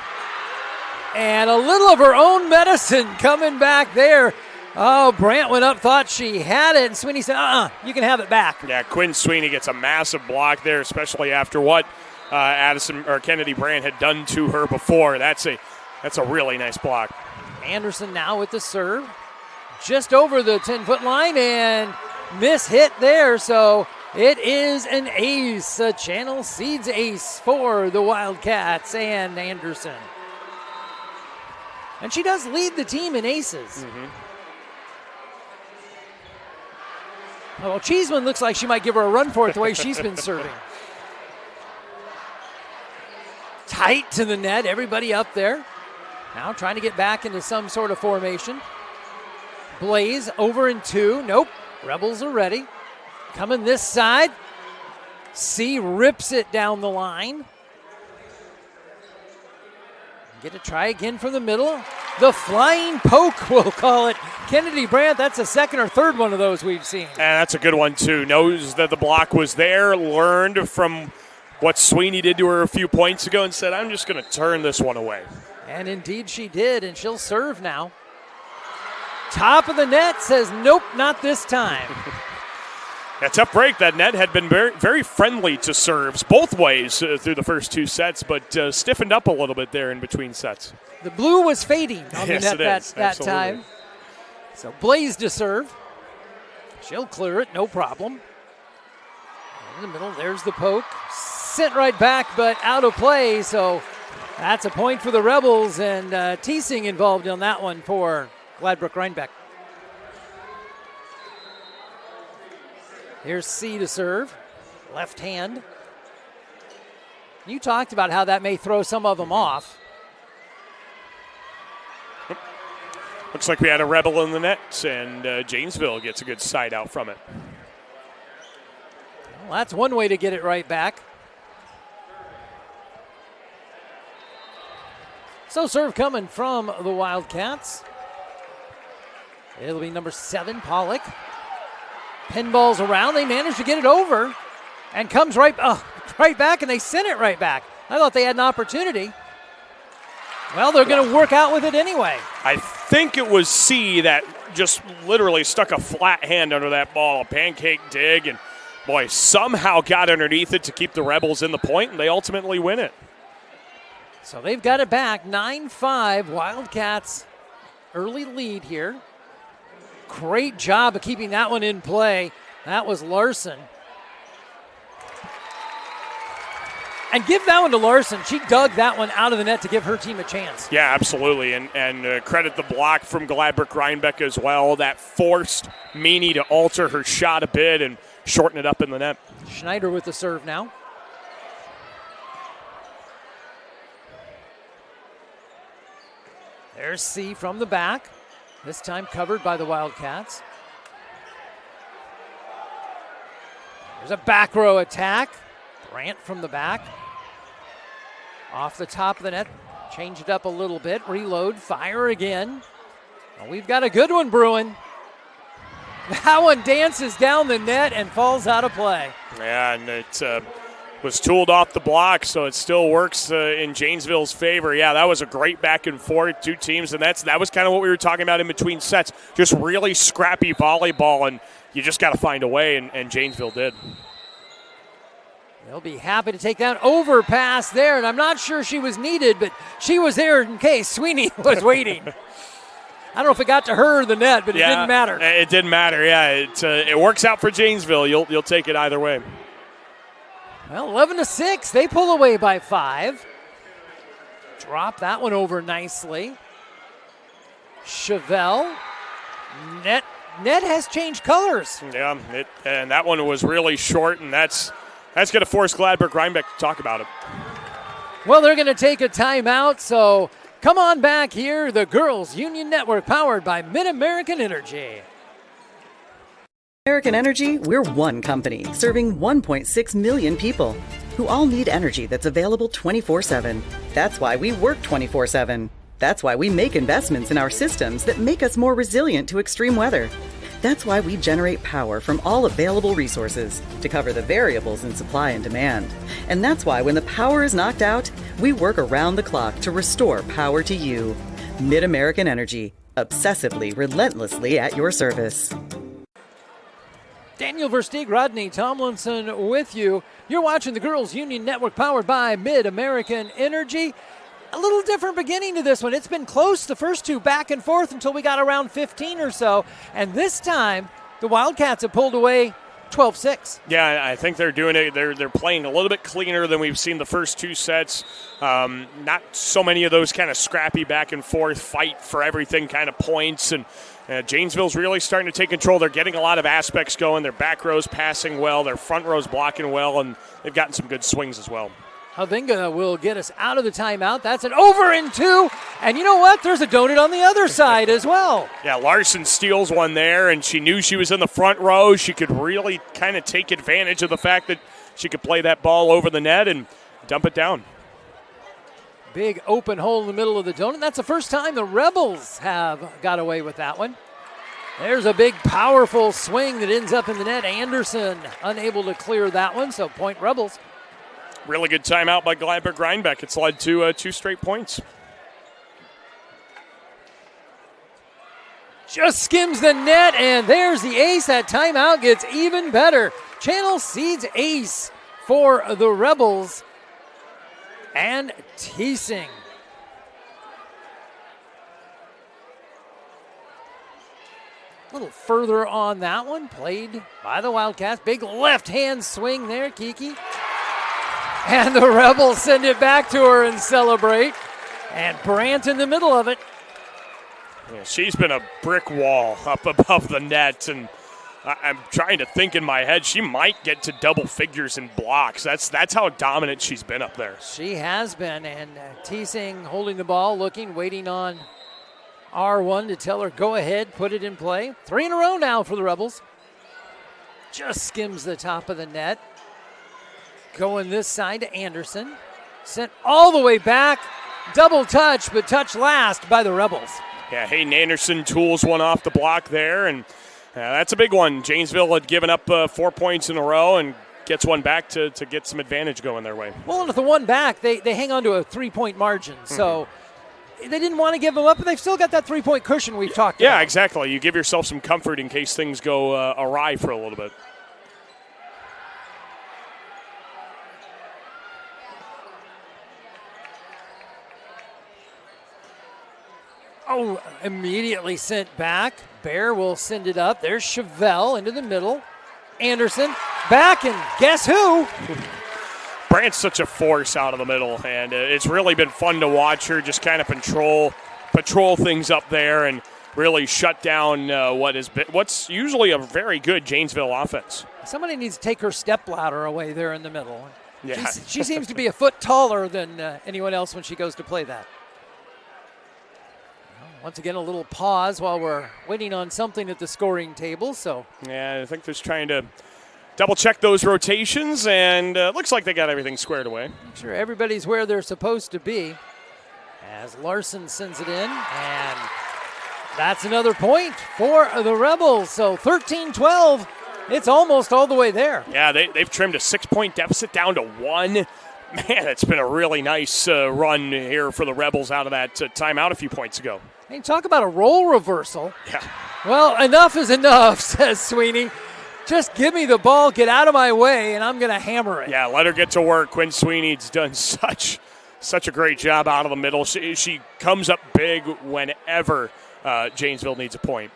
And a little of her own medicine coming back there. Oh, Brandt went up, thought she had it, and Sweeney said, you can have it back. Yeah, Quinn Sweeney gets a massive block there, especially after what Kennedy Brandt had done to her before. That's a really nice block. Anderson now with the serve. Just over the 10-foot line, and miss hit there, so it is an ace, a Channel Seeds ace for the Wildcats and Anderson. And she does lead the team in aces. Mm-hmm. Well, Cheeseman looks like she might give her a run for it the way she's been serving. Tight to the net, everybody up there. Now trying to get back into some sort of formation. Blaze over in 2. Nope, Rebels are ready. Coming this side. C rips it down the line. Get a try again from the middle. The flying poke, we'll call it. Kennedy Brandt, that's the second or third one of those we've seen. And that's a good one, too. Knows that the block was there, learned from what Sweeney did to her a few points ago and said, I'm just going to turn this one away. And indeed she did, and she'll serve now. Top of the net says, nope, not this time. A tough break. That net had been very, very friendly to serves both ways through the first 2 sets, but stiffened up a little bit there in between sets. The blue was fading on the net that time. So Blaze to serve. She'll clear it, no problem. In the middle, there's the poke. Sent right back, but out of play, so that's a point for the Rebels, and Teesing involved on that one for Gladbrook-Reinbeck. Here's C to serve. Left hand. You talked about how that may throw some of them off. Looks like we had a Rebel in the net, and Janesville gets a good side out from it. Well, that's one way to get it right back. So serve coming from the Wildcats. It'll be number 7, Pollock. Pinballs around. They manage to get it over and comes right back, and they sent it right back. I thought they had an opportunity. Well, they're going to work out with it anyway. I think it was C that just literally stuck a flat hand under that ball, a pancake dig, and boy, somehow got underneath it to keep the Rebels in the point, and they ultimately win it. So they've got it back, 9-5, Wildcats early lead here. Great job of keeping that one in play. That was Larson. And give that one to Larson. She dug that one out of the net to give her team a chance. Yeah, absolutely. And credit the block from Gladbrook-Reinbeck as well. That forced Meany to alter her shot a bit and shorten it up in the net. Schneider with the serve now. There's C from the back. This time covered by the Wildcats. There's a back row attack. Brandt from the back. Off the top of the net. Change it up a little bit. Reload. Fire again. Well, we've got a good one brewing. That one dances down the net and falls out of play. Yeah, and it was tooled off the block, so it still works in Janesville's favor. Yeah, that was a great back and forth, 2 teams, and that was kind of what we were talking about in between sets. Just really scrappy volleyball, and you just got to find a way, and Janesville did. They'll be happy to take that overpass there, and I'm not sure she was needed, but she was there in case Sweeney was waiting. I don't know if it got to her or the net, but it didn't matter. It didn't matter, yeah. It works out for Janesville. You'll take it either way. Well, 11-6, they pull away by 5. Drop that one over nicely. Chevelle. Net has changed colors. Yeah, and that one was really short, and that's That's going to force Gladbrook-Reinbeck to talk about it. Well, they're going to take a timeout, so come on back here. The Girls Union Network, powered by Mid-American Energy. American Energy, we're one company serving 1.6 million people who all need energy that's available 24/7. That's why we work 24/7. That's why we make investments in our systems that make us more resilient to extreme weather. That's why we generate power from all available resources to cover the variables in supply and demand. And that's why when the power is knocked out, we work around the clock to restore power to you. Mid-American Energy, obsessively, relentlessly at your service. Daniel Versteeg, Rodney Tomlinson with you. You're watching the Girls Union Network, powered by Mid-American Energy. A little different beginning to this one. It's been close, the first two, back and forth until we got around 15 or so. And this time, the Wildcats have pulled away 12-6. Yeah, I think they're doing it. They're playing a little bit cleaner than we've seen the first two sets. Not so many of those kind of scrappy back and forth, fight for everything kind of points. And Janesville's really starting to take control. They're getting a lot of aspects going. Their back row's passing well. Their front row's blocking well. And they've gotten some good swings as well. Havinga will get us out of the timeout. That's an over and two. And you know what? There's a donut on the other side as well. Yeah, Larson steals one there, and she knew she was in the front row. She could really kind of take advantage of the fact that she could play that ball over the net and dump it down. Big open hole in the middle of the donut. That's the first time the Rebels have got away with that one. There's a big, powerful swing that ends up in the net. Anderson unable to clear that one, so point Rebels. Really good timeout by Gladbrook-Reinbeck. It's led to 2 straight points. Just skims the net, and there's the ace. That timeout gets even better. Channel Seeds ace for the Rebels. And Teesing. A little further on that one, played by the Wildcats. Big left-hand swing there, Kiki. And the Rebels send it back to her and celebrate. And Brandt in the middle of it. Yeah, she's been a brick wall up above the net, and I'm trying to think in my head, she might get to double figures in blocks. That's how dominant she's been up there. She has been, and Teesing holding the ball, looking, waiting on R1 to tell her, go ahead, put it in play. 3 in a row now for the Rebels. Just skims the top of the net. Going this side to Anderson. Sent all the way back. Double touch, but touch last by the Rebels. Yeah, Hayden Anderson tools one off the block there, and that's a big one. Janesville had given up 4 points in a row and gets one back to get some advantage going their way. Well, and with the one back, they hang on to a 3-point margin, so they didn't want to give them up, but they've still got that 3-point cushion we've talked about. Yeah, exactly. You give yourself some comfort in case things go awry for a little bit. Oh, immediately sent back. Bear will send it up. There's Chevelle into the middle. Anderson back, and guess who? Brandt's such a force out of the middle, and it's really been fun to watch her just kind of patrol things up there and really shut down what's usually a very good Janesville offense. Somebody needs to take her stepladder away there in the middle. Yeah. She seems to be a foot taller than anyone else when she goes to play that. Once again, a little pause while we're waiting on something at the scoring table. So yeah, I think they're trying to double-check those rotations, and looks like they got everything squared away. Make sure everybody's where they're supposed to be as Larson sends it in, and that's another point for the Rebels. So 13-12, it's almost all the way there. Yeah, they've trimmed a 6-point deficit down to 1. Man, it's been a really nice run here for the Rebels out of that timeout a few points ago. Hey, talk about a role reversal. Yeah. Well, enough is enough, says Sweeney. Just give me the ball, get out of my way, and I'm going to hammer it. Yeah, let her get to work. Quinn Sweeney's done such a great job out of the middle. She comes up big whenever Janesville needs a point.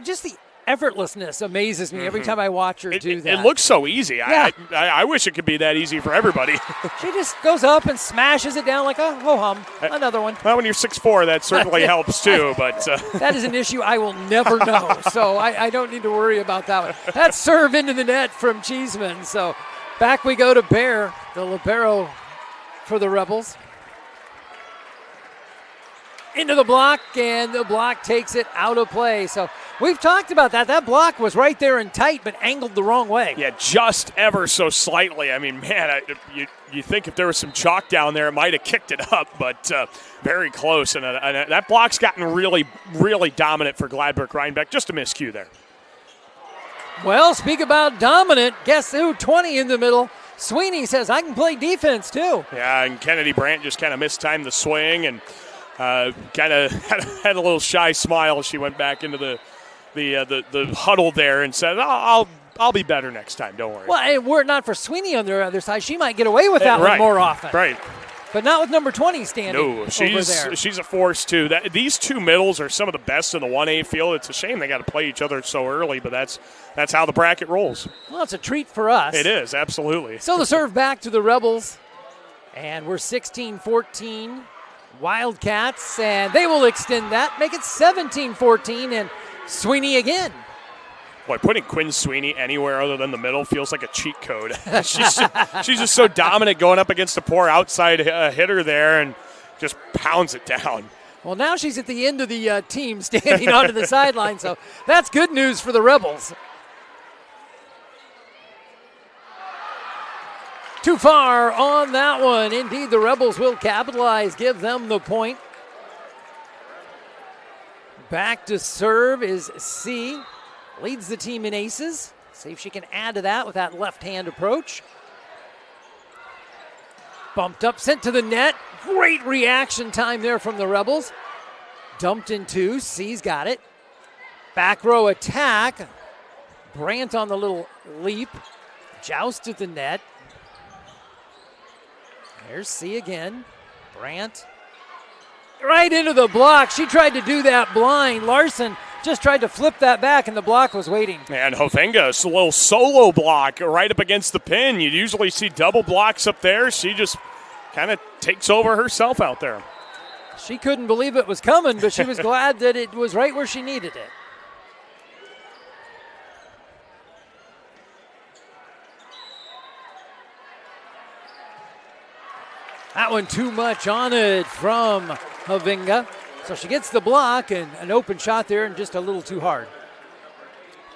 Just the effortlessness amazes me every time I watch her do that. It looks so easy. Yeah. I wish it could be that easy for everybody. She just goes up and smashes it down like a ho-hum. Another one. Well, when you're 6'4", that certainly helps too. But that is an issue I will never know, so I don't need to worry about that one. That serve into the net from Cheeseman. So back we go to Bear, the libero for the Rebels. Into the block, and the block takes it out of play. So we've talked about that. That block was right there and tight, but angled the wrong way. Yeah, just ever so slightly. I mean, man, you think if there was some chalk down there, it might have kicked it up, but very close. And that block's gotten really, really dominant for Gladbrook-Reinbeck. Just a miscue there. Well, speak about dominant. Guess who? 20 in the middle. Sweeney says, I can play defense too. Yeah, and Kennedy Brandt just kind of mistimed the swing and kind of had a little shy smile as she went back into the huddle there and said, I'll be better next time, don't worry. Well, and were it not for Sweeney on the other side, she might get away with that one more often. Right. But not with number 20 standing over there. She's a force, too. These two middles are some of the best in the 1A field. It's a shame they got to play each other so early, but that's how the bracket rolls. Well, it's a treat for us. It is, absolutely. So the serve back to the Rebels, and we're 16-14. Wildcats, and they will extend that, make it 17-14, and Sweeney again. Boy, putting Quinn Sweeney anywhere other than the middle feels like a cheat code. she's just so dominant going up against a poor outside hitter there and just pounds it down. Well, now she's at the end of the team standing onto the sideline, so that's good news for the Rebels. Too far on that one. Indeed, the Rebels will capitalize, give them the point. Back to serve is C. Leads the team in aces. See if she can add to that with that left-hand approach. Bumped up, sent to the net. Great reaction time there from the Rebels. Dumped in two. C's got it. Back row attack. Brandt on the little leap. Joust at the net. There's C again. Brandt. Right into the block. She tried to do that blind. Larson just tried to flip that back, and the block was waiting. And Hovenga, a little solo block right up against the pin. You usually see double blocks up there. She just kind of takes over herself out there. She couldn't believe it was coming, but she was glad that it was right where she needed it. That one too much on it from Hovenga. So she gets the block and an open shot there and just a little too hard.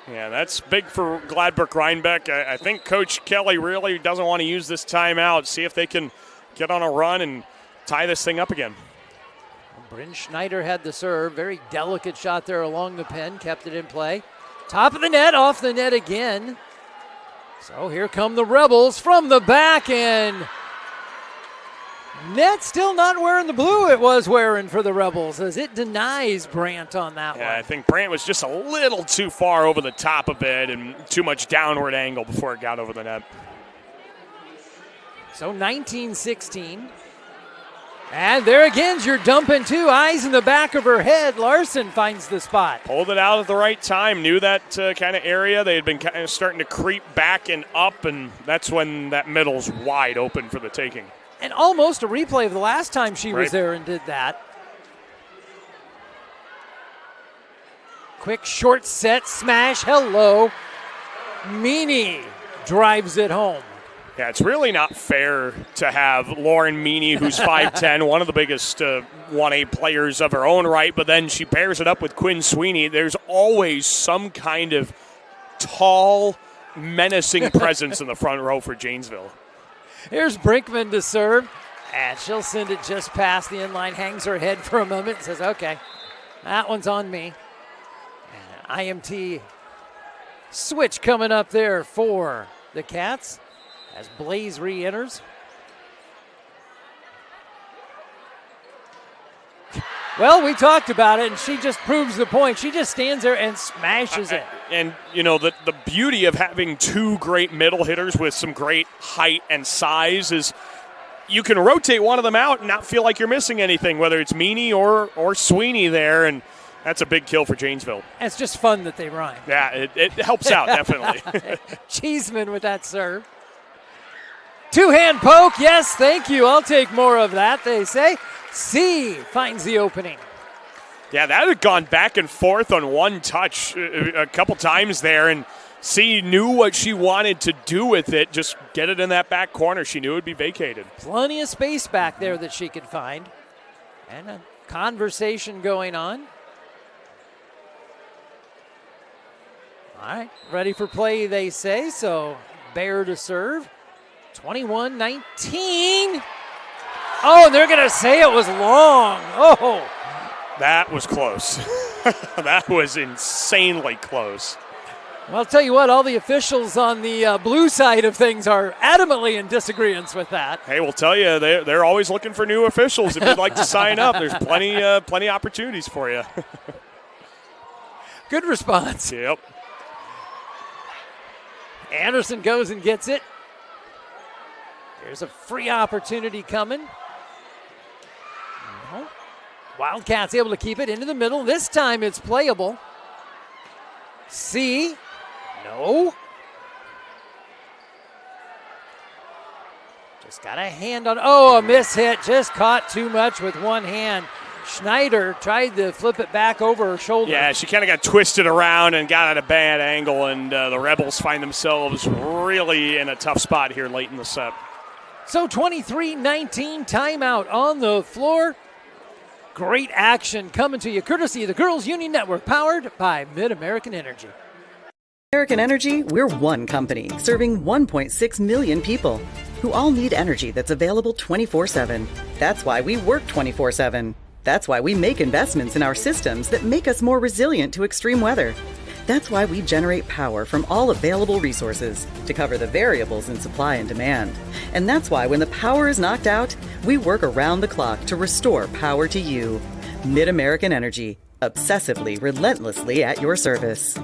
Yeah, that's big for Gladbrook-Reinbeck. I think Coach Kelly really doesn't want to use this timeout, see if they can get on a run and tie this thing up again. Bryn Schneider had the serve. Very delicate shot there along the pin, kept it in play. Top of the net, off the net again. So here come the Rebels from the back, and net still not wearing the blue it was wearing for the Rebels as it denies Brandt on that one. Yeah, I think Brandt was just a little too far over the top of it and too much downward angle before it got over the net. So 19-16. And there again's your dumping two. Eyes in the back of her head. Larson finds the spot. Pulled it out at the right time. Knew that kind of area. They had been kind of starting to creep back and up, and that's when that middle's wide open for the taking. And almost a replay of the last time she was there and did that. Quick short set, smash, hello. Meany drives it home. Yeah, it's really not fair to have Lauren Meany, who's 5'10", one of the biggest 1A players of her own right, but then she pairs it up with Quinn Sweeney. There's always some kind of tall, menacing presence in the front row for Janesville. Here's Brinkman to serve, and she'll send it just past the inline, hangs her head for a moment and says, okay, that one's on me. And IMT switch coming up there for the Cats as Blaze re-enters. Well, we talked about it, and she just proves the point. She just stands there and smashes it. And, you know, the beauty of having two great middle hitters with some great height and size is you can rotate one of them out and not feel like you're missing anything, whether it's Meany or Sweeney there. And That's a big kill for Janesville. It's just fun that they rhyme. Yeah, it helps out, definitely. Cheeseman with that serve. Two-hand poke, yes, thank you. I'll take more of that, they say. C finds the opening. Yeah, that had gone back and forth on one touch a couple times there, and C knew what she wanted to do with it, just get it in that back corner. She knew it would be vacated. Plenty of space back there that she could find. And a conversation going on. All right, ready for play, they say, so Bear to serve. 21-19. Oh, and they're going to say it was long. Oh. That was close. That was insanely close. Well, I'll tell you what, all the officials on the blue side of things are adamantly in disagreement with that. Hey, we'll tell you, they're always looking for new officials. If you'd like to sign up, there's plenty opportunities for you. Good response. Yep. Anderson goes and gets it. There's a free opportunity coming. No. Wildcats able to keep it into the middle. This time it's playable. C. No. Just got a hand on. Oh, a miss hit. Just caught too much with one hand. Schneider tried to flip it back over her shoulder. Yeah, she kind of got twisted around and got at a bad angle, and the Rebels find themselves really in a tough spot here late in the set. So 23-19, timeout on the floor. Great action coming to you courtesy of the Girls Union Network, powered by Mid-American Energy. American Energy, we're one company serving 1.6 million people who all need energy that's available 24/7. That's why we work 24/7. That's why we make investments in our systems that make us more resilient to extreme weather. That's why we generate power from all available resources to cover the variables in supply and demand. And that's why when the power is knocked out, we work around the clock to restore power to you. Mid-American Energy, obsessively, relentlessly at your service.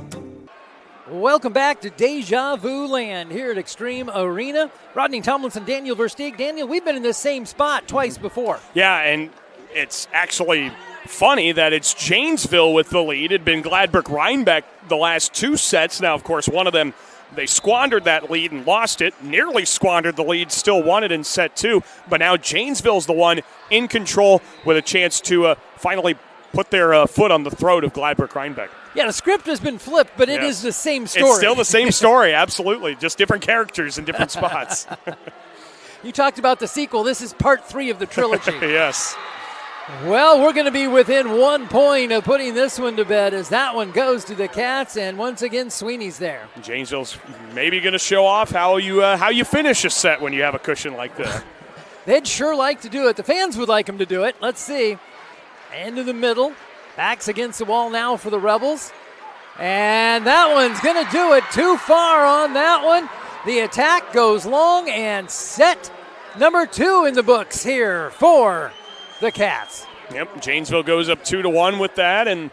Welcome back to Deja Vu Land here at Extreme Arena. Rodney Tomlinson, Daniel Versteeg. Daniel, we've been in this same spot twice before. Yeah, and it's actually funny that it's Janesville with the lead. It had been Gladbrook-Reinbeck the last two sets. Now, of course, one of them, they squandered that lead and lost it. Nearly squandered the lead, still won it in set two. But now Janesville's the one in control with a chance to finally put their foot on the throat of Gladbrook-Reinbeck. Yeah, the script has been flipped, but it is the same story. It's still the same story, absolutely. Just different characters in different spots. You talked about the sequel. This is part 3 of the trilogy. Yes. Well, we're going to be within 1 point of putting this one to bed as that one goes to the Cats, and once again, Sweeney's there. Janesville's maybe going to show off how you finish a set when you have a cushion like that. They'd sure like to do it. The fans would like them to do it. Let's see. Into the middle. Backs against the wall now for the Rebels. And that one's going to do it. Too far on that one. The attack goes long, and set number 2 in the books here for the Cats. Yep, Janesville goes up 2-1 with that, and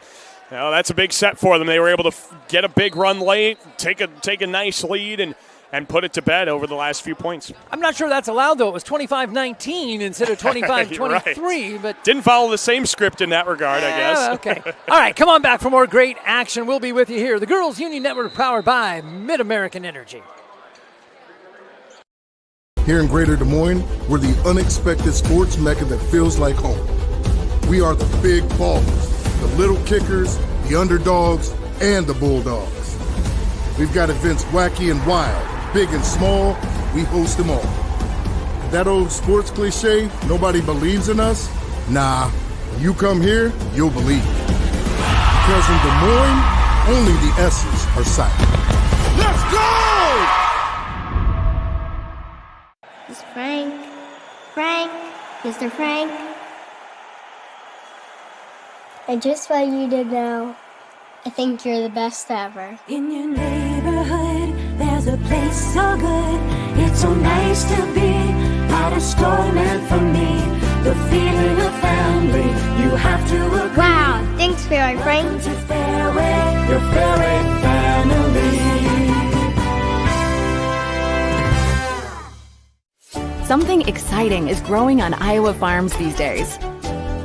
that's a big set for them. They were able to get a big run late, take a nice lead, and put it to bed over the last few points. I'm not sure that's allowed, though. It was 25-19 instead of 25-23. Right. But didn't follow the same script in that regard, I guess. Okay. All right, come on back for more great action. We'll be with you here. The Girls Union Network, powered by Mid-American Energy. Here in Greater Des Moines, we're the unexpected sports mecca that feels like home. We are the big ballers, the little kickers, the underdogs, and the bulldogs. We've got events wacky and wild, big and small, we host them all. That old sports cliche, nobody believes in us? Nah, when you come here, you'll believe. Because in Des Moines, only the S's are silent. Let's go! It's Frank. Frank, Mr. Frank. And just want you to know, I think you're the best ever. In your neighborhood, there's a place so good. It's so nice to be at a store meant for me. The feeling of family, you have to agree. Wow, thanks, Fairway Frank. Welcome to Fairway, your Fairway family. Something exciting is growing on Iowa farms these days.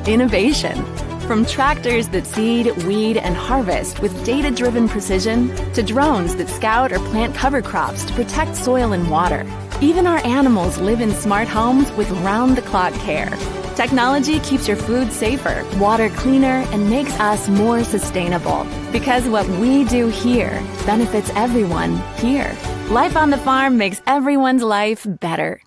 Innovation. From tractors that seed, weed, and harvest with data-driven precision to drones that scout or plant cover crops to protect soil and water. Even our animals live in smart homes with round-the-clock care. Technology keeps your food safer, water cleaner, and makes us more sustainable. Because what we do here benefits everyone here. Life on the farm makes everyone's life better.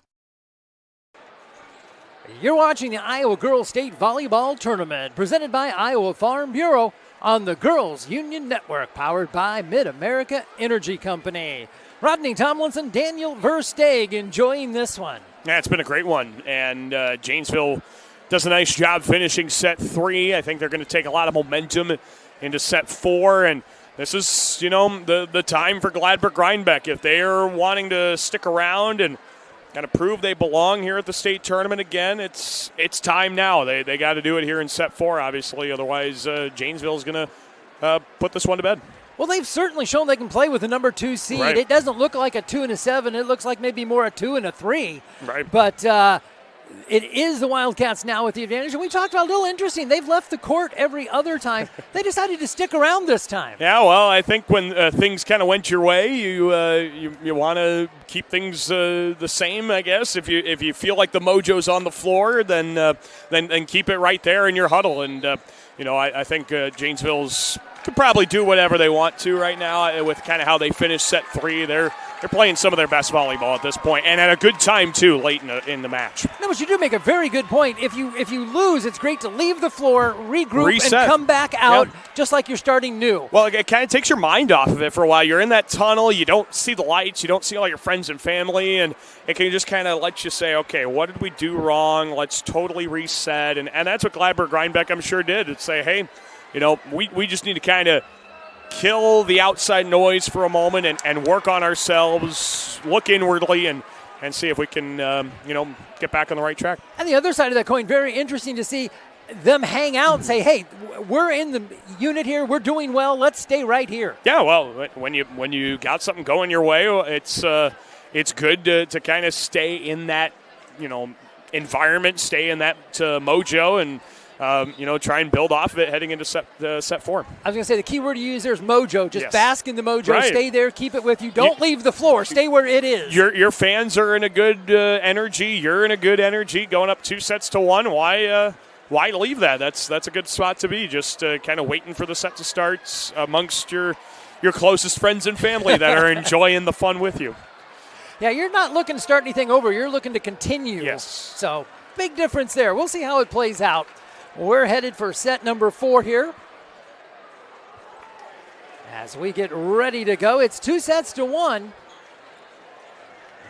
You're watching the Iowa Girls State Volleyball Tournament presented by Iowa Farm Bureau on the Girls Union Network, powered by Mid-America Energy Company. Rodney Tomlinson, Daniel Versteeg enjoying this one. Yeah, it's been a great one, and Janesville does a nice job finishing set 3. I think they're going to take a lot of momentum into set 4, and this is, the time for Gladbrook-Reinbeck. If they're wanting to stick around and kind of prove they belong here at the state tournament again, it's time now. They got to do it here in set 4, obviously. Otherwise, Janesville's going to put this one to bed. Well, they've certainly shown they can play with the number 2 seed. Right. It doesn't look like a 2 and a 7. It looks like maybe more a 2 and a 3. Right. But it is the Wildcats now with the advantage. And we talked about a little interesting. They've left the court every other time. They decided to stick around this time. Yeah, well, I think when things kind of went your way, you want to keep things the same, I guess. If you feel like the mojo's on the floor, then keep it right there in your huddle. And I think Janesville's could probably do whatever they want to right now with kind of how they finished set 3. They're playing some of their best volleyball at this point, and at a good time too, late in the match. No, but you do make a very good point. If you lose, it's great to leave the floor, regroup, reset, and come back out just like you're starting new. Well, it kind of takes your mind off of it for a while. You're in that tunnel. You don't see the lights. You don't see all your friends and family, and it can just kind of let you say, okay, what did we do wrong? Let's totally reset, and that's what Gladbrook-Reinbeck, I'm sure, did. It's say, hey, we just need to kind of kill the outside noise for a moment and work on ourselves, look inwardly, and see if we can, get back on the right track. And the other side of that coin, very interesting to see them hang out and say, hey, we're in the unit here. We're doing well. Let's stay right here. Yeah, well, when you got something going your way, it's good to kind of stay in that, environment, stay in that mojo, and try and build off of it heading into set 4. I was going to say the key word you use there is mojo. Just bask in the mojo. Right. Stay there. Keep it with you. Don't leave the floor. Stay where it is. Your fans are in a good energy. You're in a good energy going up 2-1. Why leave that? That's a good spot to be. Just kind of waiting for the set to start amongst your closest friends and family that are enjoying the fun with you. Yeah, you're not looking to start anything over. You're looking to continue. Yes. So big difference there. We'll see how it plays out. We're headed for set number 4 here. As we get ready to go, it's 2-1.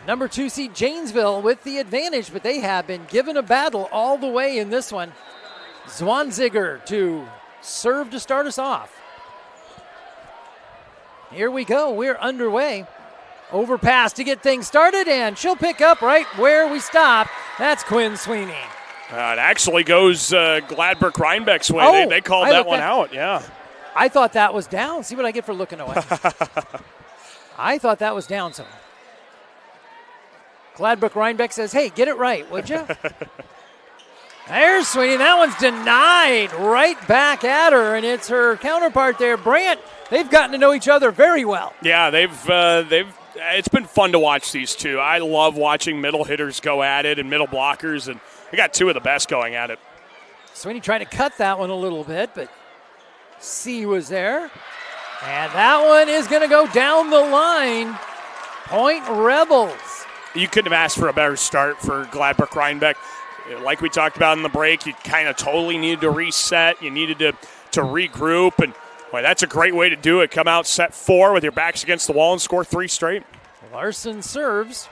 Number 2 seed Janesville with the advantage, but they have been given a battle all the way in this one. Zwanziger to serve to start us off. Here we go. We're underway. Overpass to get things started, and she'll pick up right where we stopped. That's Quinn Sweeney. It actually goes Gladbrook-Reinbeck's way. They called that one out, yeah. I thought that was down. See what I get for looking away. I thought that was down some. Gladbrook-Reinbeck says, hey, get it right, would you? There's Sweeney. That one's denied right back at her, and it's her counterpart there, Brandt. They've gotten to know each other very well. Yeah, it's been fun to watch these two. I love watching middle hitters go at it and middle blockers, and we got two of the best going at it. Sweeney trying to cut that one a little bit, but C was there. And that one is going to go down the line. Point Rebels. You couldn't have asked for a better start for Gladbrook-Reinbeck. Like we talked about in the break, you kind of totally needed to reset. You needed to regroup, and boy, that's a great way to do it. Come out set 4 with your backs against the wall and score 3 straight. Larson serves.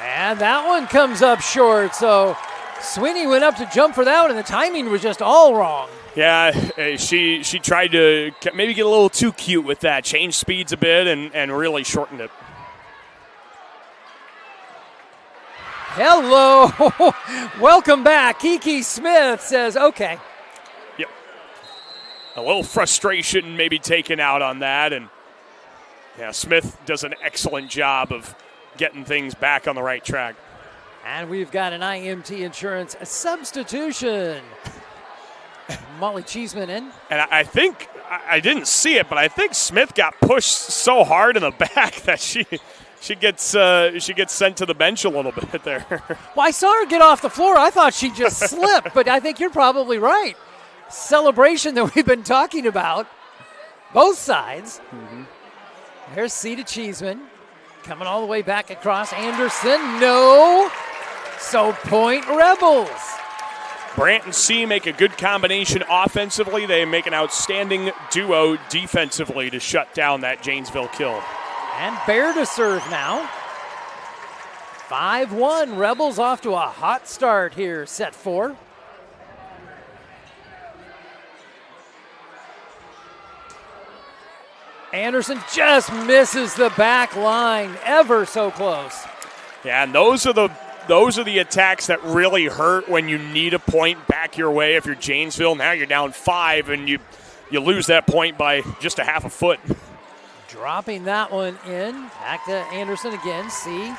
And that one comes up short, so Sweeney went up to jump for that one, and the timing was just all wrong. Yeah, she tried to maybe get a little too cute with that, change speeds a bit, and really shortened it. Hello. Welcome back. Kiki Smith says, okay. Yep. A little frustration maybe taken out on that, and yeah, Smith does an excellent job of getting things back on the right track. And we've got an IMT Insurance substitution. Molly Cheeseman in. And I think, I didn't see it, but I think Smith got pushed so hard in the back that she gets sent to the bench a little bit there. Well, I saw her get off the floor. I thought she just slipped, but I think you're probably right. Celebration that we've been talking about. Both sides. Mm-hmm. There's Cedar Cheeseman coming all the way back across. Anderson, no. So point Rebels. Brant and C make a good combination offensively. They make an outstanding duo defensively to shut down that Janesville kill. And Bear to serve now. 5-1. Rebels off to a hot start here, set 4. Anderson just misses the back line, ever so close. Yeah, and those are the attacks that really hurt when you need a point back your way. If you're Janesville, now you're down 5 and you lose that point by just a half a foot. Dropping that one in. Back to Anderson again. C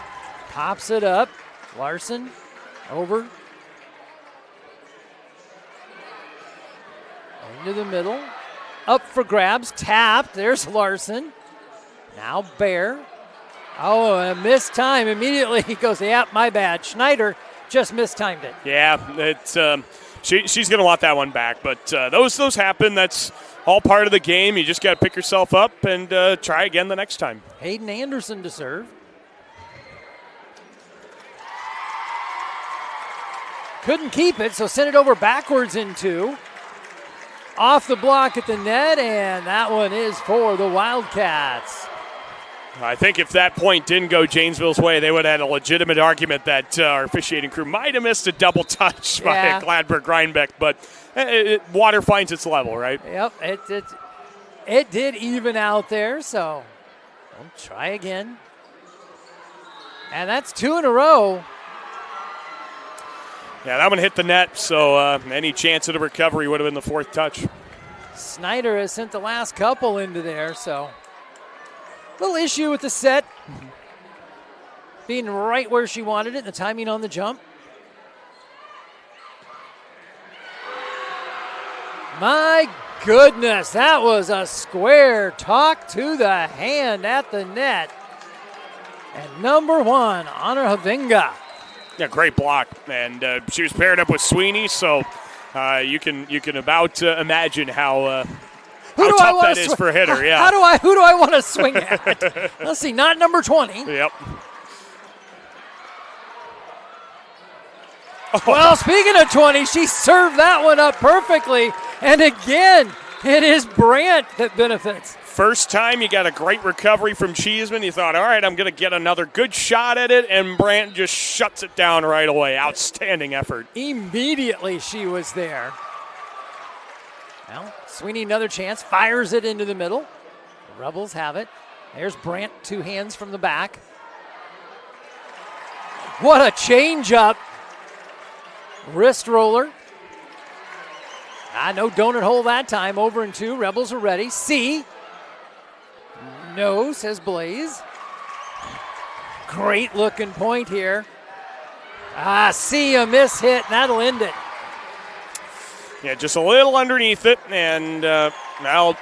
pops it up. Larson over. Into the middle. Up for grabs. Tapped. There's Larson. Now Bear. Oh, a missed time. Immediately he goes, yeah, my bad. Schneider just mistimed it. Yeah, she's going to want that one back. But those happen. That's all part of the game. You just got to pick yourself up and try again the next time. Hayden Anderson to serve. Couldn't keep it, so sent it over backwards in 2. Off the block at the net, and that one is for the Wildcats. I think if that point didn't go Janesville's way, they would have had a legitimate argument that our officiating crew might have missed a double touch by Gladbrook-Reinbeck, but water finds its level, right? Yep, it did even out there, so we'll try again. And that's 2 in a row. Yeah, that one hit the net, so any chance of the recovery would have been the 4th touch. Snyder has sent the last couple into there, so little issue with the set. Being right where she wanted it, the timing on the jump. My goodness, that was a square talk to the hand at the net. And number 1, Honor Havinga. Yeah, great block, and she was paired up with Sweeney, so you can about imagine how tough that is for a hitter. Yeah. Who do I want to swing at? Let's see, not number 20. Yep. Well, speaking of 20, she served that one up perfectly, and again, it is Brant that benefits. First time you got a great recovery from Cheeseman. You thought, all right, I'm going to get another good shot at it, and Brant just shuts it down right away. Outstanding effort. Immediately she was there. Well, Sweeney another chance, fires it into the middle. The Rebels have it. There's Brant, 2 hands from the back. What a change-up. Wrist roller. No donut hole that time. Over in 2. Rebels are ready. C. No, says Blaze. Great looking point here. C, a miss hit, and that'll end it. Yeah, just a little underneath it, and now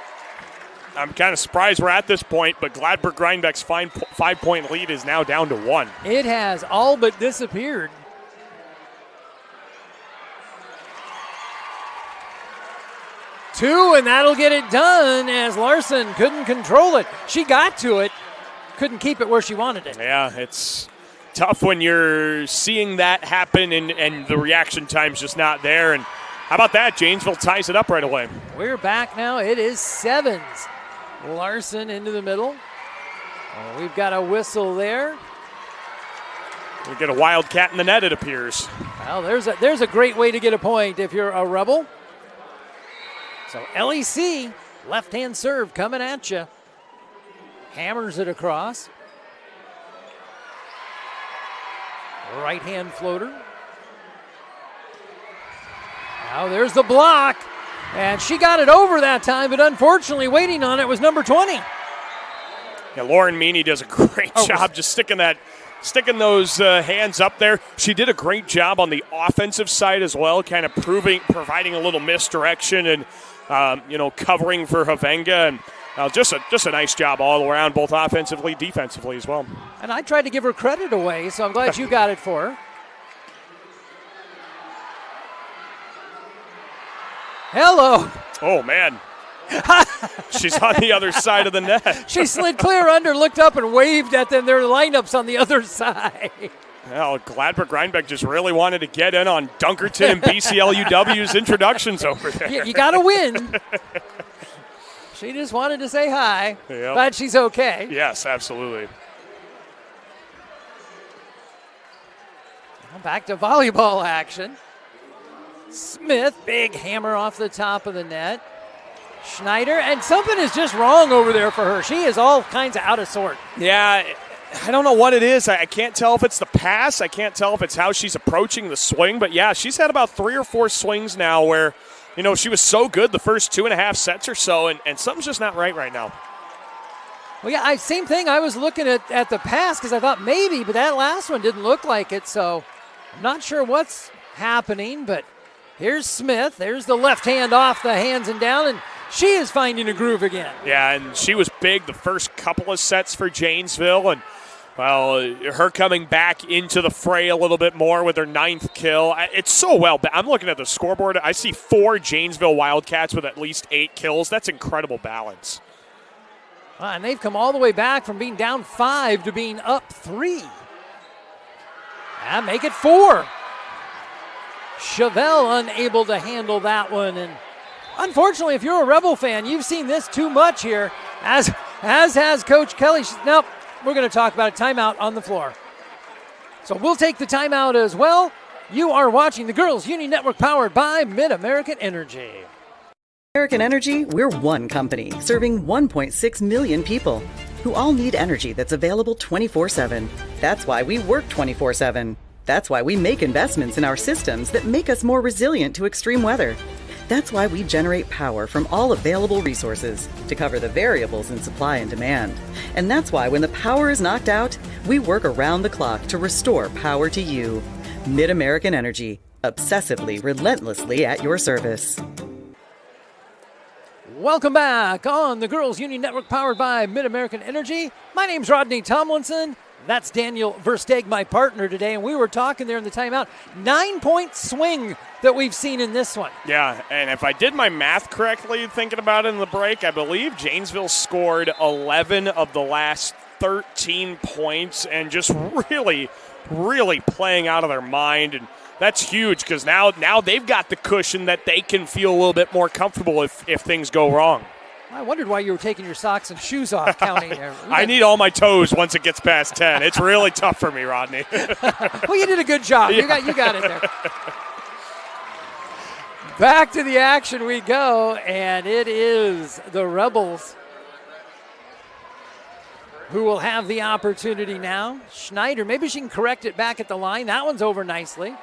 I'm kind of surprised we're at this point, but Gladbrook-Reinbeck's 5-point lead is now down to 1. It has all but disappeared. Two, and that'll get it done as Larson couldn't control it. She got to it, couldn't keep it where she wanted it. Yeah, it's tough when you're seeing that happen and the reaction time's just not there. And how about that? Janesville ties it up right away. We're back now. It is 7s. Larson into the middle. Oh, we've got a whistle there. We get a Wildcat in the net, it appears. Well, there's a great way to get a point if you're a Rebel. So LEC, left-hand serve coming at you. Hammers it across. Right-hand floater. Now there's the block. And she got it over that time, but unfortunately waiting on it was number 20. Yeah, Lauren Meany does a great job just sticking that sticking those hands up there. She did a great job on the offensive side as well, kind of providing a little misdirection and covering for Havenga, and just a nice job all around, both offensively, defensively as well. And I tried to give her credit away, so I'm glad you got it for her. Hello. Oh, man. She's on the other side of the net. She slid clear under, looked up, and waved at them. Their lineups on the other side. Well, Gladbrook-Reinbeck just really wanted to get in on Dunkerton and BCLUW's introductions over there. You got to win. She just wanted to say hi. Yep. Glad she's okay. Yes, absolutely. Back to volleyball action. Smith, big hammer off the top of the net. Schneider, and something is just wrong over there for her. She is all kinds of out of sort. Yeah, I don't know what it is. I can't tell if it's the pass. I can't tell if it's how she's approaching the swing. But, yeah, she's had about 3 or 4 swings now where, she was so good the first 2.5 sets or so, and something's just not right now. Well, yeah, same thing. I was looking at the pass because I thought maybe, but that last one didn't look like it. So I'm not sure what's happening, but here's Smith. There's the left hand off the hands and down, and she is finding a groove again. Yeah, and she was big the first couple of sets for Janesville, and, well, her coming back into the fray a little bit more with her 9th kill. It's so well. I'm looking at the scoreboard. I see 4 Janesville Wildcats with at least 8 kills. That's incredible balance. And they've come all the way back from being down 5 to being up 3. And make it 4. Chevelle unable to handle that one. And unfortunately, if you're a Rebel fan, you've seen this too much here, as has Coach Kelly. Nope, we're going to talk about a timeout on the floor. So we'll take the timeout as well. You are watching the Girls Union Network powered by Mid-American Energy. American Energy, we're one company serving 1.6 million people who all need energy that's available 24/7. That's why we work 24/7. That's why we make investments in our systems that make us more resilient to extreme weather. That's why we generate power from all available resources to cover the variables in supply and demand. And that's why when the power is knocked out, we work around the clock to restore power to you. Mid-American Energy, obsessively, relentlessly at your service. Welcome back on the Girls Union Network powered by Mid-American Energy. My name's Rodney Tomlinson. That's Daniel Versteeg, my partner today, and we were talking there in the timeout. 9-point swing that we've seen in this one. Yeah, and if I did my math correctly, thinking about it in the break, I believe Janesville scored 11 of the last 13 points and just really, really playing out of their mind. And that's huge because now they've got the cushion that they can feel a little bit more comfortable if things go wrong. I wondered why you were taking your socks and shoes off counting there. I need all my toes once it gets past 10. It's really tough for me, Rodney. Well, you did a good job. Yeah. You got it there. Back to the action we go, and it is the Rebels who will have the opportunity now. Schneider, maybe she can correct it back at the line. That one's over nicely.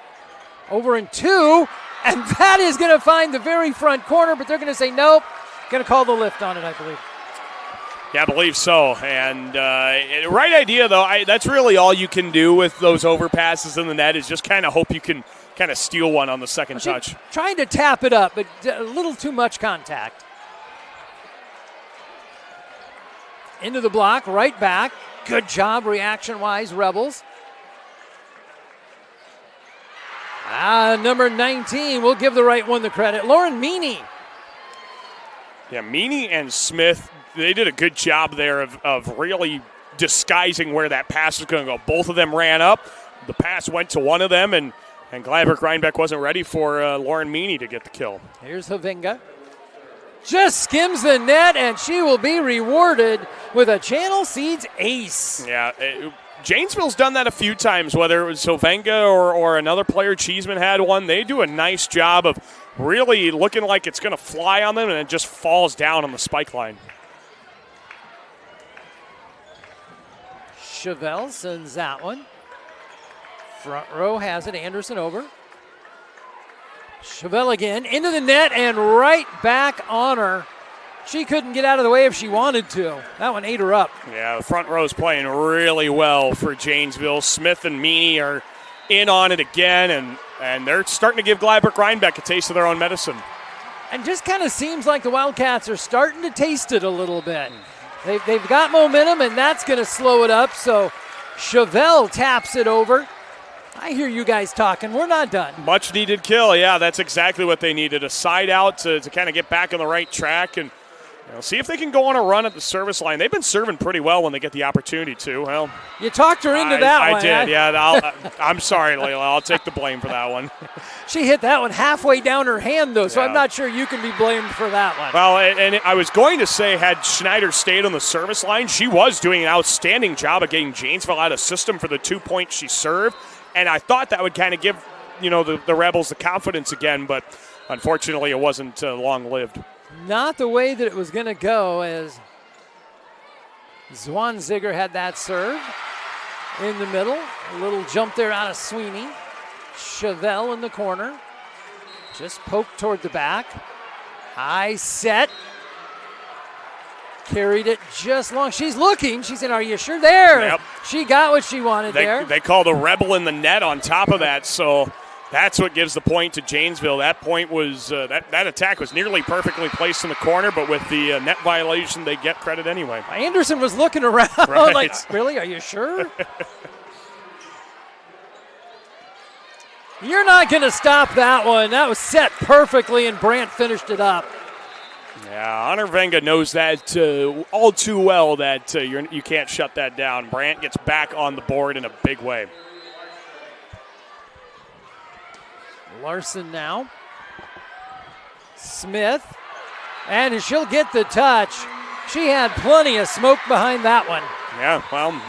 Over in 2, and that is going to find the very front corner, but they're going to say nope. Going to call the lift on it, I believe. Yeah, I believe so. And right idea, though. That's really all you can do with those overpasses in the net is just kind of hope you can kind of steal one on the second touch. Trying to tap it up, but a little too much contact. Into the block, right back. Good job reaction-wise, Rebels. Number 19, we'll give the right one the credit. Lauren Meany. Yeah, Meany and Smith, they did a good job there of really disguising where that pass was going to go. Both of them ran up. The pass went to one of them, and Gladbrook-Reinbeck wasn't ready for Lauren Meany to get the kill. Here's Havenga. Just skims the net, and she will be rewarded with a Channel Seeds ace. Yeah, Janesville's done that a few times, whether it was Havenga or another player, Cheeseman had one. They do a nice job of really looking like it's going to fly on them, and it just falls down on the spike line. Chevelle sends that one. Front row has it. Anderson over. Chevelle again into the net and right back on her. She couldn't get out of the way if she wanted to. That one ate her up. Yeah, the front row's playing really well for Janesville. Smith and Meany are in on it again, and they're starting to give Gladbrook-Reinbeck a taste of their own medicine. And just kind of seems like the Wildcats are starting to taste it a little bit. They've got momentum, and that's going to slow it up. So Chevelle taps it over. I hear you guys talking. We're not done. Much needed kill. Yeah, that's exactly what they needed. A side out to kind of get back on the right track and see if they can go on a run at the service line. They've been serving pretty well when they get the opportunity to. Well, you talked her into that one. I did, yeah. I'm sorry, Layla. I'll take the blame for that one. She hit that one halfway down her hand, though, so I'm not sure you can be blamed for that one. Well, and I was going to say, had Schneider stayed on the service line, she was doing an outstanding job of getting Janesville out of system for the 2 points she served, and I thought that would kind of give the Rebels the confidence again, but unfortunately it wasn't long-lived. Not the way that it was going to go, as Zwanziger had that serve in the middle. A little jump there out of Sweeney. Chevelle in the corner. Just poked toward the back. High set. Carried it just long. She's looking. She's in, are you sure? There. Yep. She got what she wanted there. They called a Rebel in the net on top of that, so that's what gives the point to Janesville. That point was that attack was nearly perfectly placed in the corner, but with the net violation, they get credit anyway. Anderson was looking around right. like, really? Are you sure? You're not going to stop that one. That was set perfectly, and Brandt finished it up. Yeah, Honor Venga knows that all too well that you can't shut that down. Brandt gets back on the board in a big way. Larson now. Smith. And she'll get the touch. She had plenty of smoke behind that one. Yeah, well,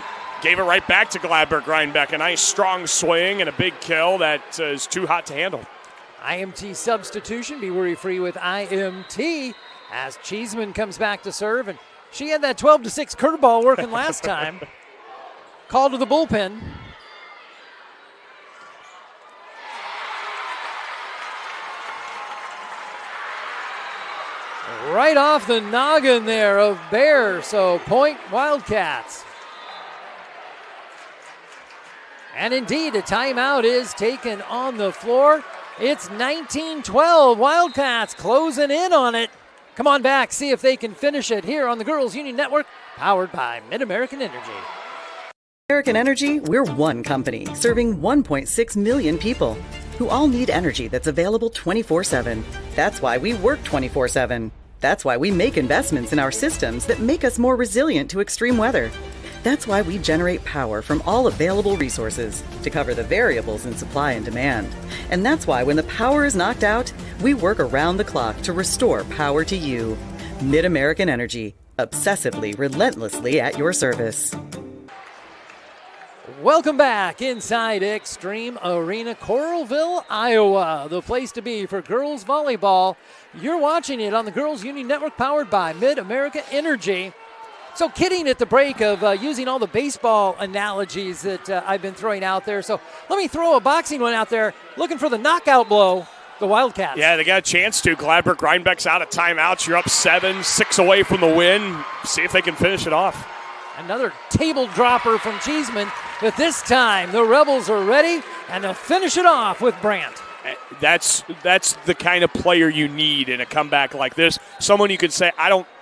gave it right back to Gladbrook-Reinbeck. A nice strong swing and a big kill that is too hot to handle. IMT substitution. Be worry-free with IMT as Cheeseman comes back to serve. And she had that 12-6 curveball working last time. Call to the bullpen. Right off the noggin there of Bear, so point Wildcats. And indeed, a timeout is taken on the floor. It's 19-12. Wildcats closing in on it. Come on back, see if they can finish it here on the Girls Union Network, powered by Mid-American Energy. American Energy, we're one company serving 1.6 million people who all need energy that's available 24/7. That's why we work 24/7. That's why we make investments in our systems that make us more resilient to extreme weather. That's why we generate power from all available resources to cover the variables in supply and demand. And that's why when the power is knocked out, we work around the clock to restore power to you. Mid-American Energy, obsessively, relentlessly at your service. Welcome back inside Extreme Arena, Coralville, Iowa, the place to be for girls volleyball. You're watching it on the Girls Union Network, powered by Mid-America Energy. So kidding at the break of using all the baseball analogies that I've been throwing out there. So let me throw a boxing one out there, looking for the knockout blow, the Wildcats. Yeah, they got a chance to. Gladbrook-Reinbeck's out of timeouts. You're up 7-6 away from the win. See if they can finish it off. Another table dropper from Cheeseman, but this time the Rebels are ready, and they'll finish it off with Brandt. That's the kind of player you need in a comeback like this. Someone you could say,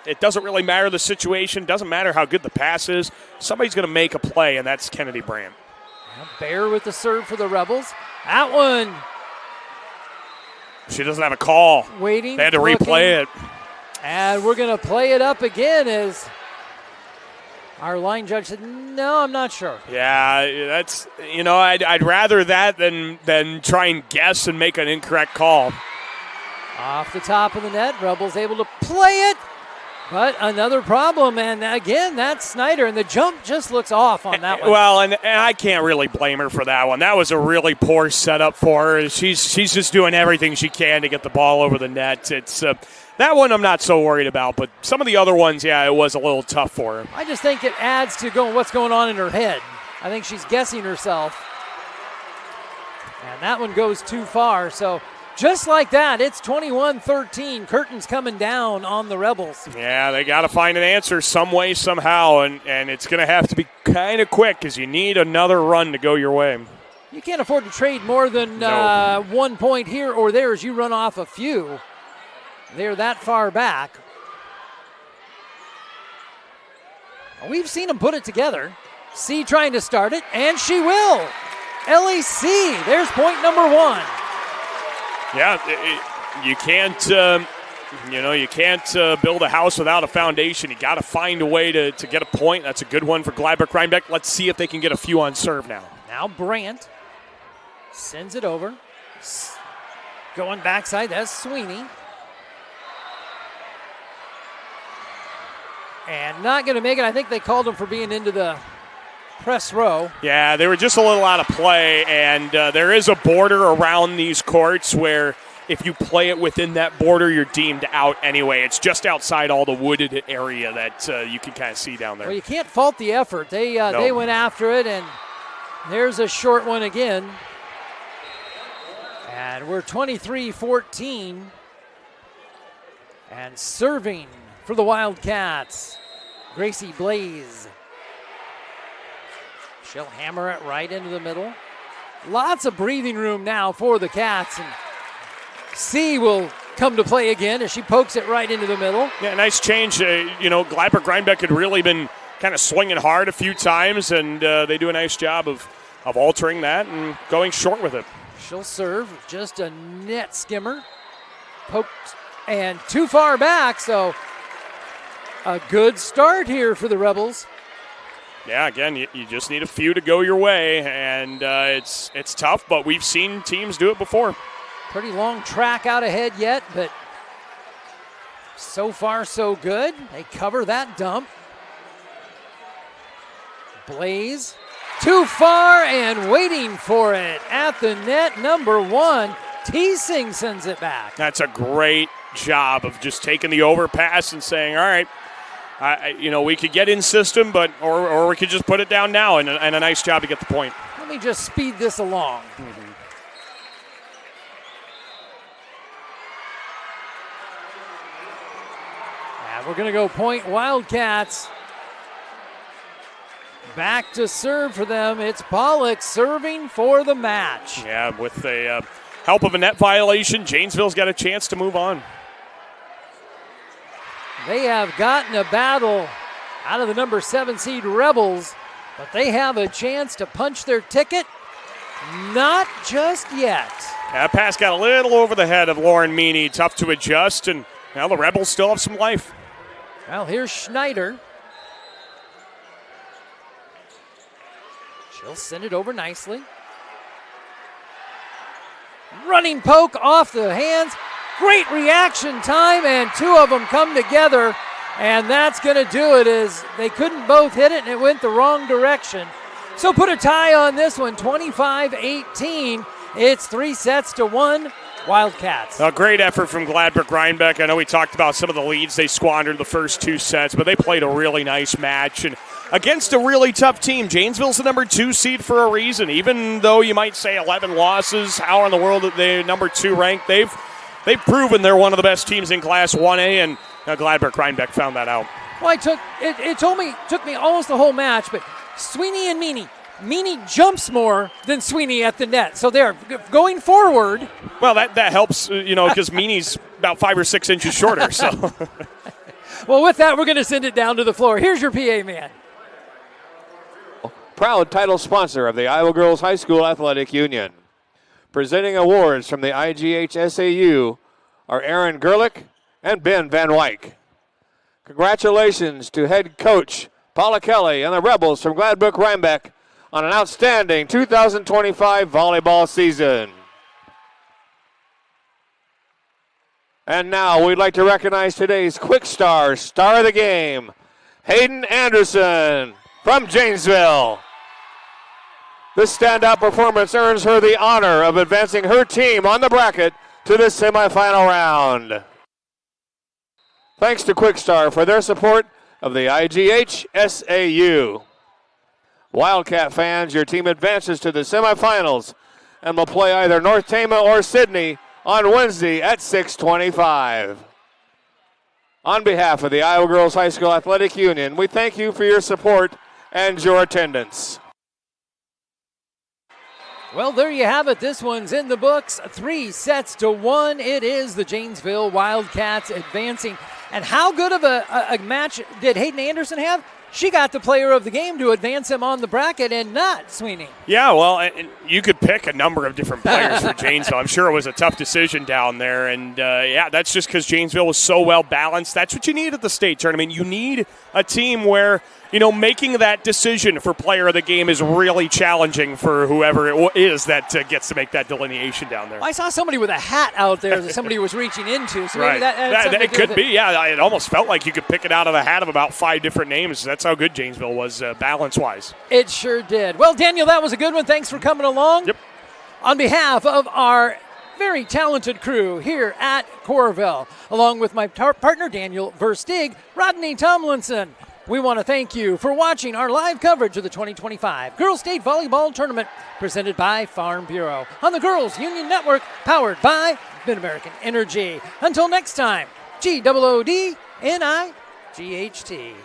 it doesn't really matter the situation, doesn't matter how good the pass is. Somebody's going to make a play, and that's Kennedy Brandt. Bear with the serve for the Rebels. That one. She doesn't have a call. Waiting. They had to replay it. And we're going to play it up again as our line judge said, no, I'm not sure. Yeah, that's, I'd rather that than try and guess and make an incorrect call. Off the top of the net, Rebels able to play it, but another problem, and again, that's Snyder, and the jump just looks off on that one. Well, and I can't really blame her for that one. That was a really poor setup for her. She's just doing everything she can to get the ball over the net. It's that one I'm not so worried about, but some of the other ones, yeah, it was a little tough for her. I just think it adds to what's going on in her head. I think she's guessing herself. And that one goes too far. So Just like that, it's 21-13. Curtains coming down on the Rebels. Yeah, they got to find an answer some way, somehow, and it's going to have to be kind of quick because you need another run to go your way. You can't afford to trade more than 1 point here or there as you run off a few. They're that far back. We've seen them put it together. C trying to start it, and she will. LAC, there's point number 1. Yeah, you can't, you can't build a house without a foundation. You got to find a way to get a point. That's a good one for Gladbrook-Reinbeck. Let's see if they can get a few on serve now. Now Brandt sends it over. Going backside, that's Sweeney. And not going to make it. I think they called him for being into the press row. Yeah, they were just a little out of play, and there is a border around these courts where if you play it within that border, you're deemed out anyway. It's just outside all the wooded area that you can kind of see down there. Well, you can't fault the effort. They went after it, and there's a short one again. And we're 23-14. And serving for the Wildcats, Gracie Blaze. She'll hammer it right into the middle. Lots of breathing room now for the Cats. And C will come to play again as she pokes it right into the middle. Yeah, nice change. Gladbrook-Reinbeck had really been kind of swinging hard a few times, and they do a nice job of altering that and going short with it. She'll serve just a net skimmer. Poked and too far back, so a good start here for the Rebels. Yeah, again, you just need a few to go your way, and it's tough, but we've seen teams do it before. Pretty long track out ahead yet, but so far so good. They cover that dump. Blaze, too far and waiting for it at the net, number 1. Teesing sends it back. That's a great job of just taking the overpass and saying, all right, we could get in system, but or we could just put it down now, and a nice job to get the point. Let me just speed this along. And we're going to go point Wildcats. Back to serve for them. It's Pollock serving for the match. Yeah, with the help of a net violation, Janesville's got a chance to move on. They have gotten a battle out of the number 7 seed Rebels, but they have a chance to punch their ticket. Not just yet. That pass got a little over the head of Lauren Meany. Tough to adjust, and now the Rebels still have some life. Well, here's Schneider. She'll send it over nicely. Running poke off the hands. Great reaction time, and 2 of them come together, and that's going to do it. As they couldn't both hit it, and it went the wrong direction. So put a tie on this one, 25-18. It's 3-1, Wildcats. A great effort from Gladbrook-Reinbeck. I know we talked about some of the leads they squandered the first 2 sets, but they played a really nice match, and against a really tough team. Janesville's the number 2 seed for a reason. Even though you might say 11 losses, how in the world are they number 2 ranked? They've proven they're one of the best teams in Class 1A, and Gladbrook-Reinbeck found that out. Well, it took me almost the whole match, but Sweeney and Meany jumps more than Sweeney at the net, so they're going forward. Well, that helps, because Meany's about 5 or 6 inches shorter. So, well, with that, we're going to send it down to the floor. Here's your PA man. Proud title sponsor of the Iowa Girls High School Athletic Union. Presenting awards from the IGHSAU are Aaron Gerlich and Ben Van Wyk. Congratulations to head coach Paula Kelly and the Rebels from Gladbrook-Reinbeck on an outstanding 2025 volleyball season. And now we'd like to recognize today's Quick Star of the game, Hayden Anderson from Janesville. This standout performance earns her the honor of advancing her team on the bracket to the semifinal round. Thanks to Quickstar for their support of the IGHSAU. Wildcat fans, your team advances to the semifinals and will play either North Tama or Sydney on Wednesday at 6:25. On behalf of the Iowa Girls High School Athletic Union, we thank you for your support and your attendance. Well, there you have it. This one's in the books. 3-1. It is the Janesville Wildcats advancing. And how good of a match did Hayden Anderson have? She got the player of the game to advance him on the bracket and not Sweeney. Yeah, well, and you could pick a number of different players for Janesville. I'm sure it was a tough decision down there. And, that's just because Janesville was so well balanced. That's what you need at the state tournament. You need a team where, making that decision for player of the game is really challenging for whoever it is that gets to make that delineation down there. I saw somebody with a hat out there that somebody was reaching into. So right. maybe that it could be, yeah. It almost felt like you could pick it out of the hat of about 5 different names. That's how good Janesville was balance-wise. It sure did. Well, Daniel, that was a good one. Thanks for coming along. Yep. On behalf of our very talented crew here at Coralville, along with my partner Daniel Verstig, Rodney Tomlinson, we want to thank you for watching our live coverage of the 2025 Girls State Volleyball Tournament presented by Farm Bureau on the Girls Union Network, powered by Mid-American Energy. Until next time, GOODNIGHT.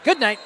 Good night.